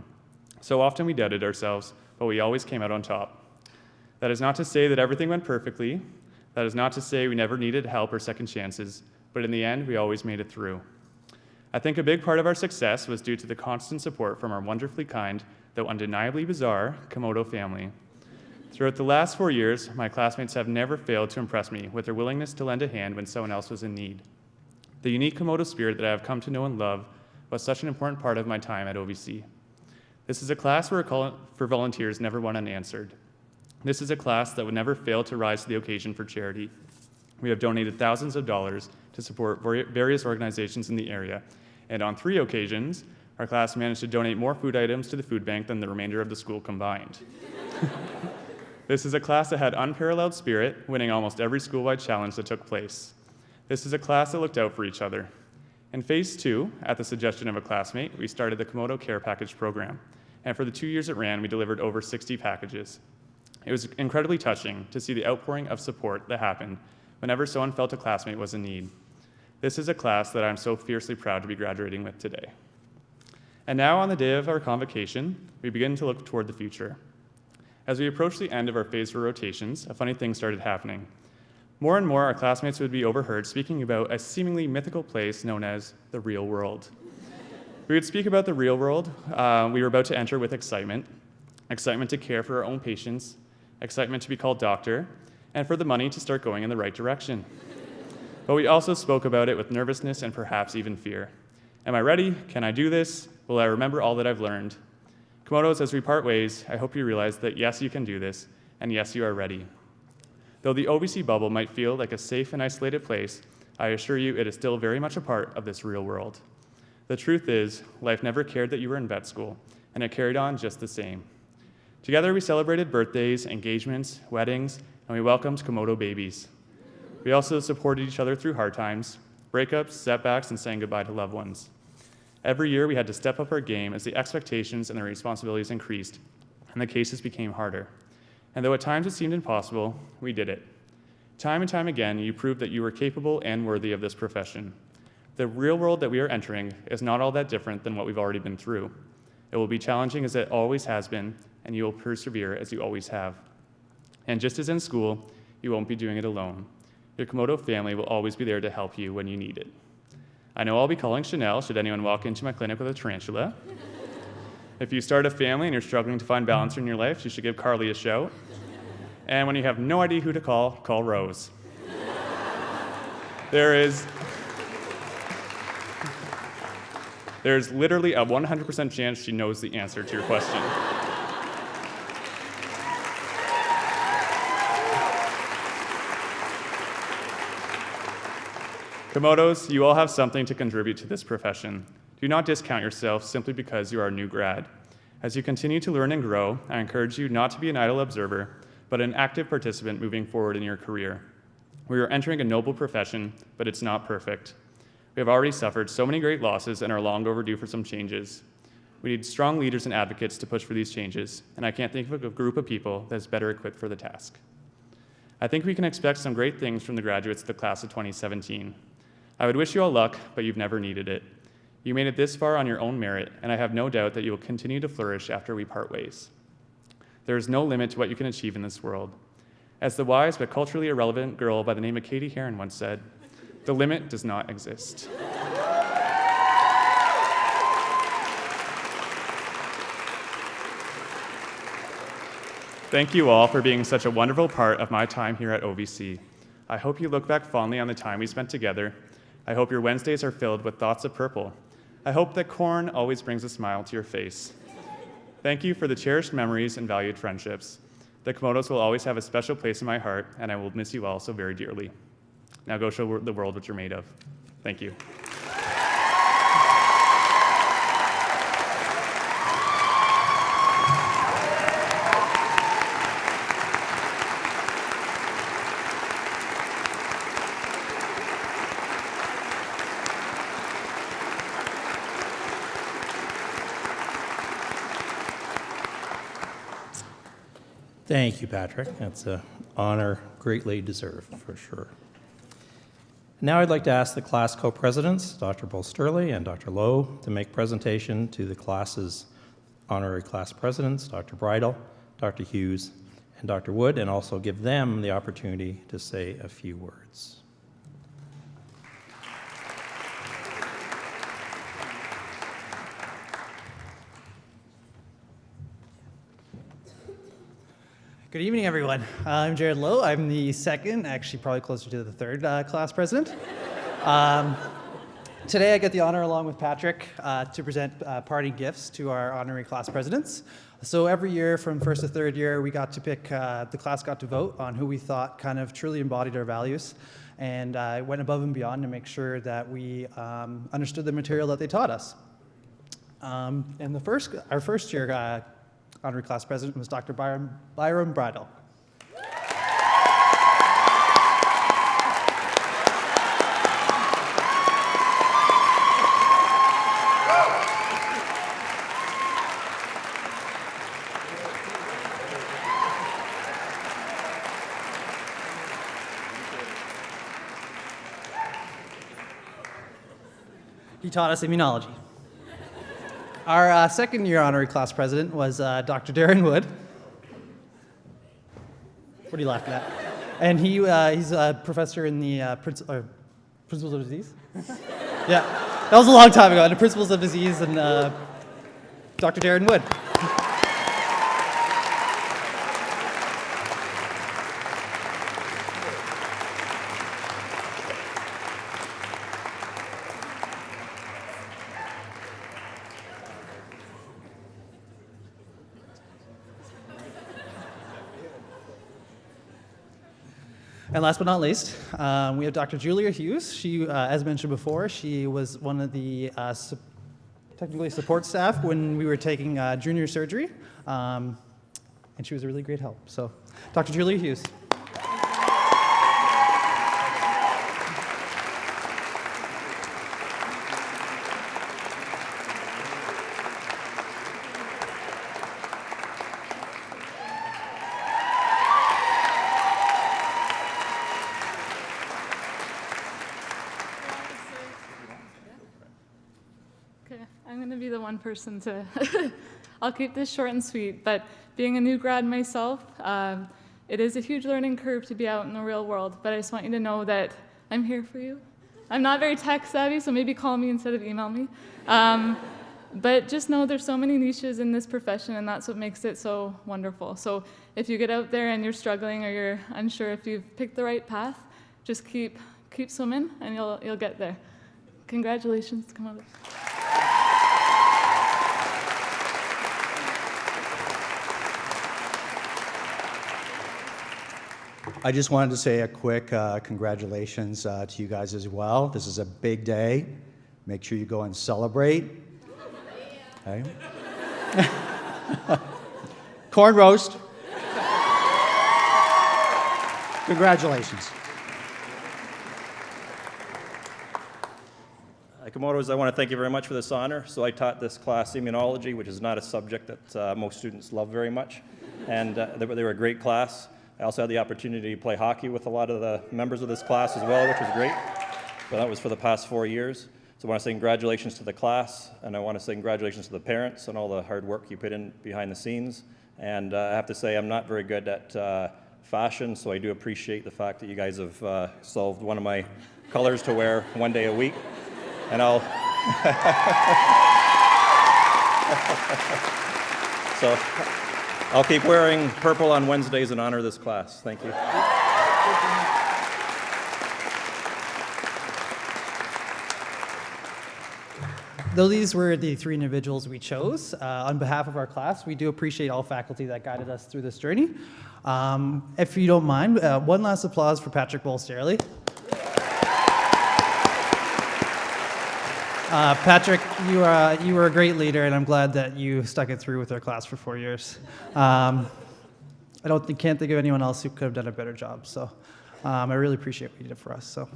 So often we doubted ourselves, but we always came out on top. That is not to say that everything went perfectly. That is not to say we never needed help or second chances, but in the end, we always made it through. I think a big part of our success was due to the constant support from our wonderfully kind, though undeniably bizarre, Komodo family. Throughout the last 4 years, my classmates have never failed to impress me with their willingness to lend a hand when someone else was in need. The unique Komodo spirit that I have come to know and love was such an important part of my time at OVC. This is a class where a call for volunteers never went unanswered. This is a class that would never fail to rise to the occasion for charity. We have donated thousands of dollars to support various organizations in the area, and on 3 occasions, our class managed to donate more food items to the food bank than the remainder of the school combined. This is a class that had unparalleled spirit, winning almost every school-wide challenge that took place. This is a class that looked out for each other. In phase 2, at the suggestion of a classmate, we started the Komodo Care Package program, and for the 2 years it ran, we delivered over 60 packages. It was incredibly touching to see the outpouring of support that happened whenever someone felt a classmate was in need. This is a class that I'm so fiercely proud to be graduating with today. And now, on the day of our convocation, we begin to look toward the future. As we approach the end of our phase 4 rotations, a funny thing started happening. More and more, our classmates would be overheard speaking about a seemingly mythical place known as the real world. We would speak about the real world we were about to enter with excitement to care for our own patients, excitement to be called doctor, and for the money to start going in the right direction. But we also spoke about it with nervousness and perhaps even fear. Am I ready? Can I do this? Will I remember all that I've learned? Komodos, as we part ways, I hope you realize that yes, you can do this, and yes, you are ready. Though the OVC bubble might feel like a safe and isolated place, I assure you it is still very much a part of this real world. The truth is, life never cared that you were in vet school, and it carried on just the same. Together we celebrated birthdays, engagements, weddings, and we welcomed Komodo babies. We also supported each other through hard times, breakups, setbacks, and saying goodbye to loved ones. Every year we had to step up our game as the expectations and the responsibilities increased, and the cases became harder. And though at times it seemed impossible, we did it. Time and time again, you proved that you were capable and worthy of this profession. The real world that we are entering is not all that different than what we've already been through. It will be challenging as it always has been, and you will persevere as you always have. And just as in school, you won't be doing it alone. Your Komodo family will always be there to help you when you need it. I know I'll be calling Chanel should anyone walk into my clinic with a tarantula. If you start a family and you're struggling to find balance in your life, you should give Carly a shout. And when you have no idea who to call Rose. There's literally a 100% chance she knows the answer to your question. Komodos, you all have something to contribute to this profession. Do not discount yourself simply because you are a new grad. As you continue to learn and grow, I encourage you not to be an idle observer, but an active participant moving forward in your career. We are entering a noble profession, but it's not perfect. We have already suffered so many great losses and are long overdue for some changes. We need strong leaders and advocates to push for these changes, and I can't think of a group of people that's better equipped for the task. I think we can expect some great things from the graduates of the class of 2017. I would wish you all luck, but you've never needed it. You made it this far on your own merit, and I have no doubt that you will continue to flourish after we part ways. There is no limit to what you can achieve in this world. As the wise but culturally irrelevant girl by the name of Katie Heron once said, the limit does not exist. Thank you all for being such a wonderful part of my time here at OVC. I hope you look back fondly on the time we spent together. I hope your Wednesdays are filled with thoughts of purple. I hope that corn always brings a smile to your face. Thank you for the cherished memories and valued friendships. The Komodos will always have a special place in my heart, and I will miss you all so very dearly. Now go show the world what you're made of. Thank you. Thank you, Patrick. That's an honor greatly deserved, for sure. Now I'd like to ask the class co-presidents, Dr. Bolsterley and Dr. Lowe, to make presentation to the class's honorary class presidents, Dr. Bridle, Dr. Hughes, and Dr. Wood, and also give them the opportunity to say a few words. Good evening, everyone. I'm Jared Lowe. I'm the second, actually probably closer to the third class president. Today I get the honor, along with Patrick, to present parting gifts to our honorary class presidents. So every year from first to third year, we got to pick, the class got to vote on who we thought kind of truly embodied our values. And I went above and beyond to make sure that we understood the material that they taught us. And our first year honorary class president was Dr. Byram Bridle. He taught us immunology. Our second year honorary class president was Dr. Darren Wood. What are you laughing at? And he's a professor in the Principles of Disease? Yeah, that was a long time ago, in the Principles of Disease, and Dr. Darren Wood. And last but not least, we have Dr. Julia Hughes. She, as mentioned before, she was one of the technically support staff when we were taking junior surgery, and she was a really great help. So, Dr. Julia Hughes. I'm going to be the one person to, I'll keep this short and sweet, but being a new grad myself, it is a huge learning curve to be out in the real world, but I just want you to know that I'm here for you. I'm not very tech savvy, so maybe call me instead of email me. But just know there's so many niches in this profession, and that's what makes it so wonderful. So if you get out there and you're struggling or you're unsure if you've picked the right path, just keep swimming and you'll get there. Congratulations, come on. I just wanted to say a quick congratulations to you guys as well. This is a big day. Make sure you go and celebrate. Okay. Corn roast. Congratulations. Komodos, I want to thank you very much for this honor. So I taught this class immunology, which is not a subject that most students love very much. And they were a great class. I also had the opportunity to play hockey with a lot of the members of this class as well, which was great. But that was for the past 4 years. So I want to say congratulations to the class, and I want to say congratulations to the parents and all the hard work you put in behind the scenes. And I have to say I'm not very good at fashion, so I do appreciate the fact that you guys have solved one of my colors to wear one day a week. And I'll so I'll keep wearing purple on Wednesdays in honor of this class. Thank you. Though these were the 3 individuals we chose, on behalf of our class, we do appreciate all faculty that guided us through this journey. If you don't mind, one last applause for Patrick Bolsterley. Patrick, you were a great leader, and I'm glad that you stuck it through with our class for 4 years. I can't think of anyone else who could have done a better job. So I really appreciate what you did for us. So.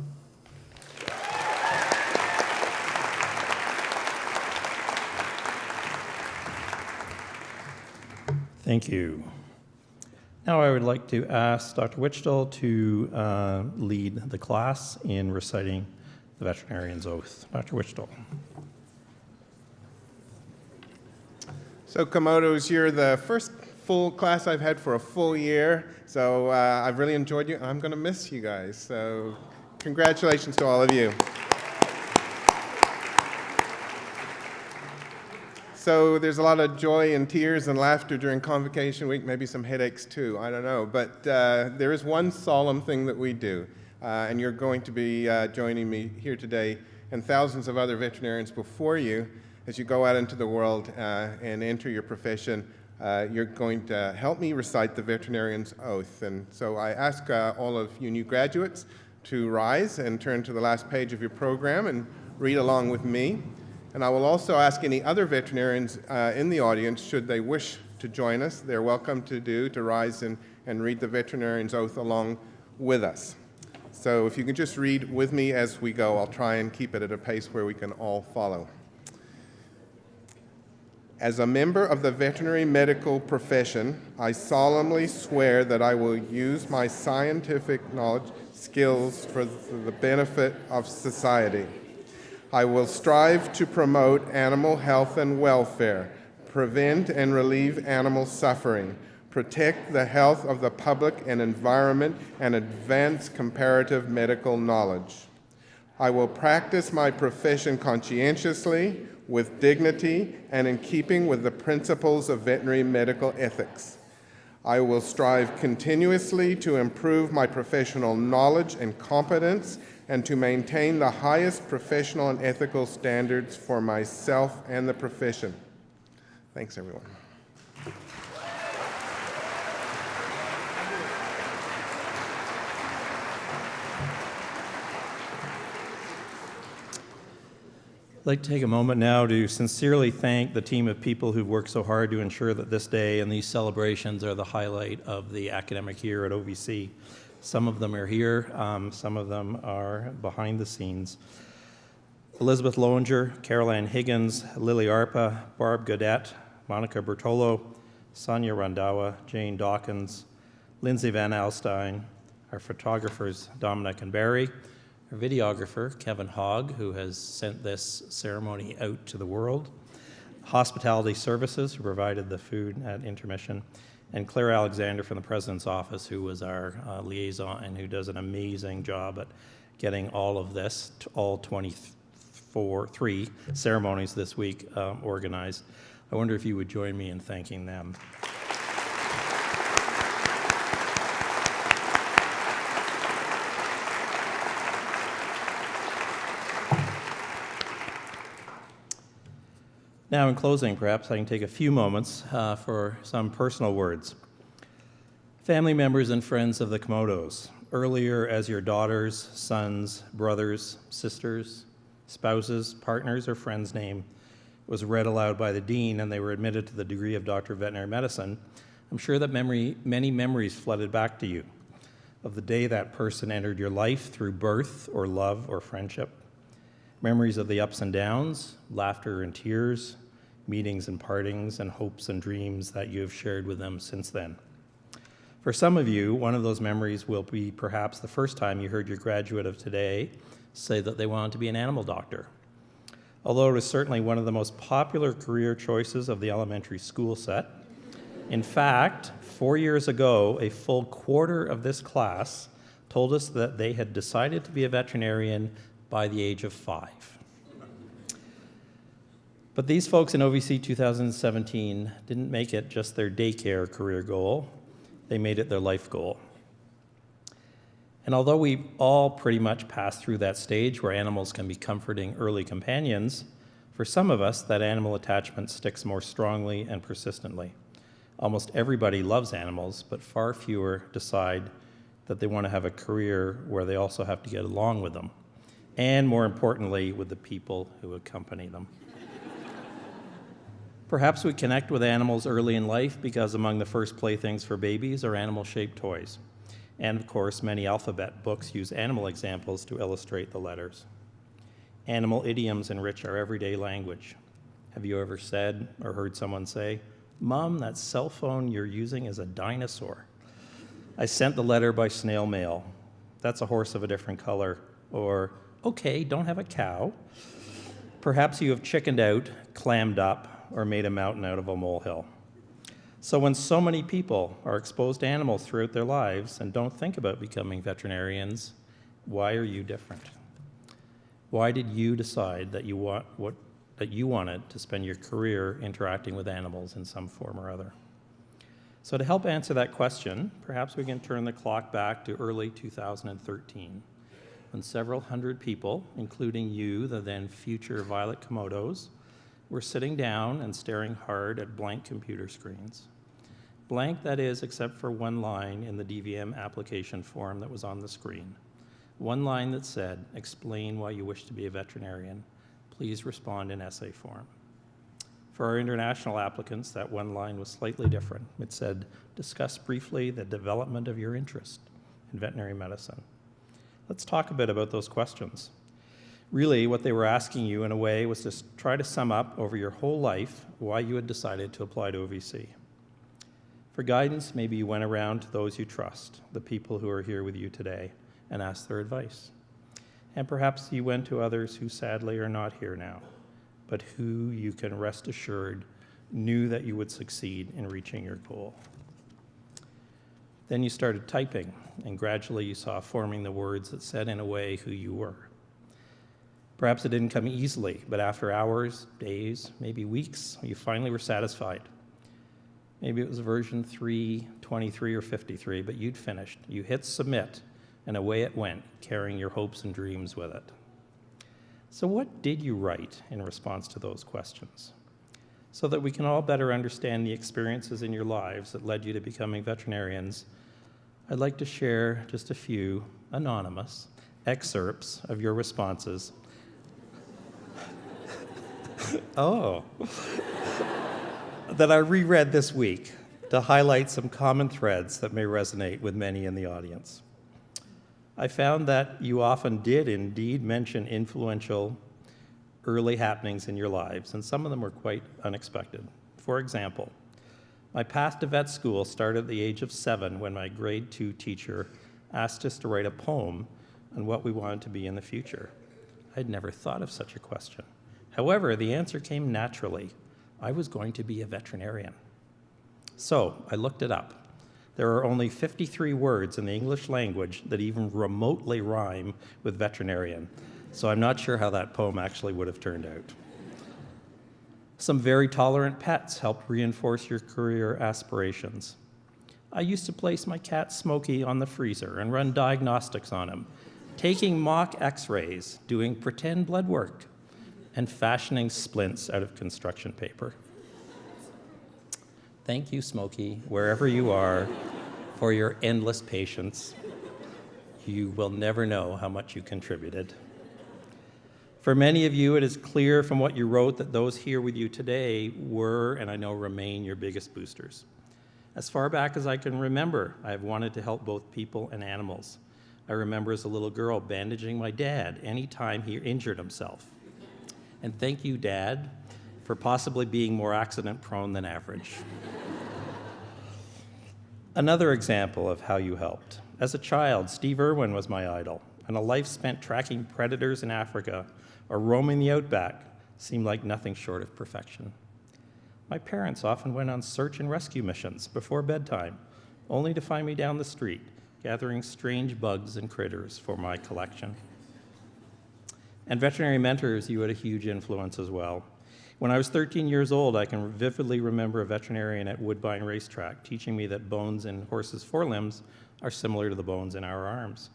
Thank you. Now I would like to ask Dr. Wichtel to lead the class in reciting the veterinarian's oath. Dr. Wichtel. So Komodos, you're the first full class I've had for a full year, so I've really enjoyed you. I'm going to miss you guys, so congratulations to all of you. So there's a lot of joy and tears and laughter during Convocation Week, maybe some headaches too, I don't know. But there is one solemn thing that we do, and you're going to be joining me here today and thousands of other veterinarians before you, as you go out into the world and enter your profession, you're going to help me recite the veterinarian's oath. And so I ask all of you new graduates to rise and turn to the last page of your program and read along with me. And I will also ask any other veterinarians in the audience, should they wish to join us, they're welcome to rise and read the veterinarian's oath along with us. So if you can just read with me as we go, I'll try and keep it at a pace where we can all follow. As a member of the veterinary medical profession, I solemnly swear that I will use my scientific knowledge, skills for the benefit of society. I will strive to promote animal health and welfare, prevent and relieve animal suffering, protect the health of the public and environment, and advance comparative medical knowledge. I will practice my profession conscientiously, with dignity, and in keeping with the principles of veterinary medical ethics. I will strive continuously to improve my professional knowledge and competence and to maintain the highest professional and ethical standards for myself and the profession. Thanks, everyone. I'd like to take a moment now to sincerely thank the team of people who've worked so hard to ensure that this day and these celebrations are the highlight of the academic year at OVC. Some of them are here, some of them are behind the scenes. Elizabeth Lowinger, Caroline Higgins, Lily Arpa, Barb Gaudette, Monica Bertolo, Sonia Randawa, Jane Dawkins, Lindsay Van Alstyne, our photographers Dominic and Barry, our videographer, Kevin Hogg, who has sent this ceremony out to the world, Hospitality Services, who provided the food at intermission, and Claire Alexander from the President's Office, who was our liaison and who does an amazing job at getting all of this, all 3 ceremonies this week organized. I wonder if you would join me in thanking them. Now, in closing, perhaps I can take a few moments for some personal words. Family members and friends of the Komodos, earlier as your daughters, sons, brothers, sisters, spouses, partners, or friends' name was read aloud by the dean and they were admitted to the degree of Doctor of Veterinary Medicine, I'm sure that many memories flooded back to you of the day that person entered your life through birth or love or friendship. Memories of the ups and downs, laughter and tears, meetings and partings, and hopes and dreams that you have shared with them since then. For some of you, one of those memories will be perhaps the first time you heard your graduate of today say that they wanted to be an animal doctor. Although it is certainly one of the most popular career choices of the elementary school set, in fact, 4 years ago, a full quarter of this class told us that they had decided to be a veterinarian by the age of 5. But these folks in OVC 2017 didn't make it just their daycare career goal, they made it their life goal. And although we all pretty much pass through that stage where animals can be comforting early companions, for some of us that animal attachment sticks more strongly and persistently. Almost everybody loves animals, but far fewer decide that they want to have a career where they also have to get along with them, and more importantly, with the people who accompany them. Perhaps we connect with animals early in life because among the first playthings for babies are animal-shaped toys. And of course, many alphabet books use animal examples to illustrate the letters. Animal idioms enrich our everyday language. Have you ever said or heard someone say, "Mom, that cell phone you're using is a dinosaur"? "I sent the letter by snail mail." "That's a horse of a different color." Or, "Okay, don't have a cow." Perhaps you have chickened out, clammed up, or made a mountain out of a molehill. So when so many people are exposed to animals throughout their lives and don't think about becoming veterinarians, why are you different? Why did you decide that you wanted to spend your career interacting with animals in some form or other? So to help answer that question, perhaps we can turn the clock back to early 2013, when several hundred people, including you, the then future Violet Komodos, were sitting down and staring hard at blank computer screens. Blank, that is, except for one line in the DVM application form that was on the screen. One line that said, "Explain why you wish to be a veterinarian. Please respond in essay form." For our international applicants, that one line was slightly different. It said, "Discuss briefly the development of your interest in veterinary medicine." Let's talk a bit about those questions. Really, what they were asking you in a way was to try to sum up over your whole life why you had decided to apply to OVC. For guidance, maybe you went around to those you trust, the people who are here with you today, and asked their advice. And perhaps you went to others who sadly are not here now, but who you can rest assured knew that you would succeed in reaching your goal. Then you started typing, and gradually you saw forming the words that said in a way who you were. Perhaps it didn't come easily, but after hours, days, maybe weeks, you finally were satisfied. Maybe it was version 3, 23, or 53, but you'd finished. You hit submit, and away it went, carrying your hopes and dreams with it. So what did you write in response to those questions? So that we can all better understand the experiences in your lives that led you to becoming veterinarians, I'd like to share just a few anonymous excerpts of your responses. That I reread this week to highlight some common threads that may resonate with many in the audience. I found that you often did indeed mention influential early happenings in your lives, and some of them were quite unexpected. For example, my path to vet school started at the age of 7 when my grade 2 teacher asked us to write a poem on what we wanted to be in the future. I'd never thought of such a question. However, the answer came naturally. I was going to be a veterinarian. So I looked it up. There are only 53 words in the English language that even remotely rhyme with veterinarian, so I'm not sure how that poem actually would have turned out. Some very tolerant pets helped reinforce your career aspirations. I used to place my cat Smokey on the freezer and run diagnostics on him, taking mock x-rays, doing pretend blood work, and fashioning splints out of construction paper. Thank you, Smokey, wherever you are, for your endless patience. You will never know how much you contributed. For many of you, it is clear from what you wrote that those here with you today were, and I know remain, your biggest boosters. As far back as I can remember, I have wanted to help both people and animals. I remember as a little girl bandaging my dad anytime he injured himself. And thank you, Dad, for possibly being more accident-prone than average. Another example of how you helped. As a child, Steve Irwin was my idol, and a life spent tracking predators in Africa or roaming the outback seemed like nothing short of perfection. My parents often went on search and rescue missions before bedtime, only to find me down the street, gathering strange bugs and critters for my collection. And veterinary mentors, you had a huge influence as well. When I was 13 years old, I can vividly remember a veterinarian at Woodbine Racetrack teaching me that bones in horses' forelimbs are similar to the bones in our arms.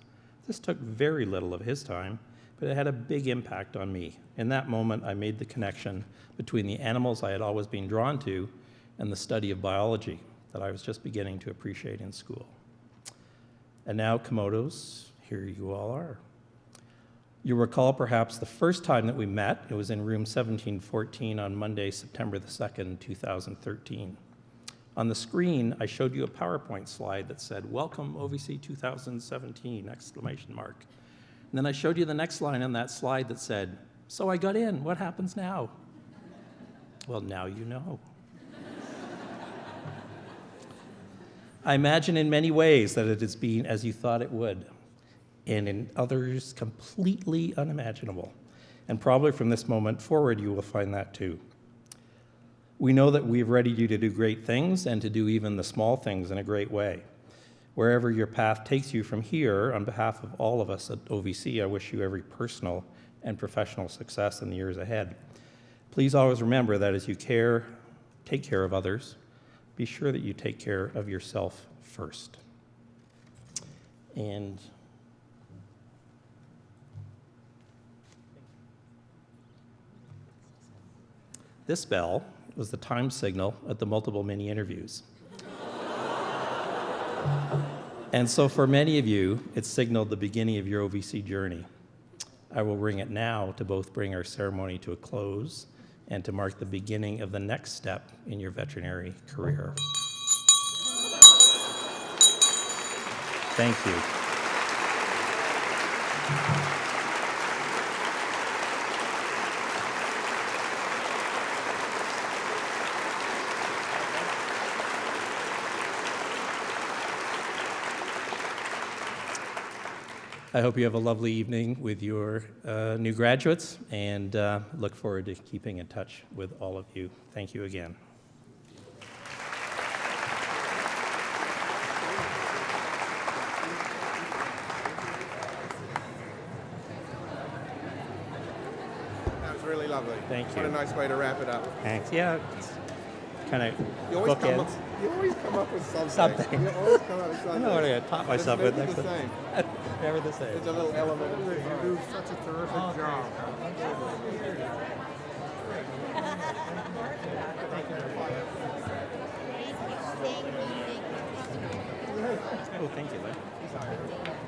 This took very little of his time, but it had a big impact on me. In that moment, I made the connection between the animals I had always been drawn to and the study of biology that I was just beginning to appreciate in school. And now, Komodos, here you all are. You'll recall perhaps the first time that we met. It was in room 1714 on Monday, September the 2nd, 2013. On the screen, I showed you a PowerPoint slide that said, "Welcome OVC 2017!" And then I showed you the next line on that slide that said, "So I got in, what happens now?" Well, now you know. I imagine in many ways that it has been as you thought it would, and in others completely unimaginable. And probably from this moment forward, you will find that too. We know that we've readied you to do great things and to do even the small things in a great way. Wherever your path takes you from here, on behalf of all of us at OVC, I wish you every personal and professional success in the years ahead. Please always remember that as you take care of others, be sure that you take care of yourself first. And This bell was the time signal at the multiple mini interviews. And so for many of you, it signaled the beginning of your OVC journey. I will ring it now to both bring our ceremony to a close and to mark the beginning of the next step in your veterinary career. Thank you. I hope you have a lovely evening with your new graduates, and look forward to keeping in touch with all of you. Thank you again. That was really lovely. Thank you. What a nice way to wrap it up. Thanks. Yeah, it's kind of You always come up, bookends. you always come up with something. Something. You always come up with I something. know what I taught myself with. It's the same. Never the same. It's a little element. You do such a terrific job. Oh, thank you, Larry.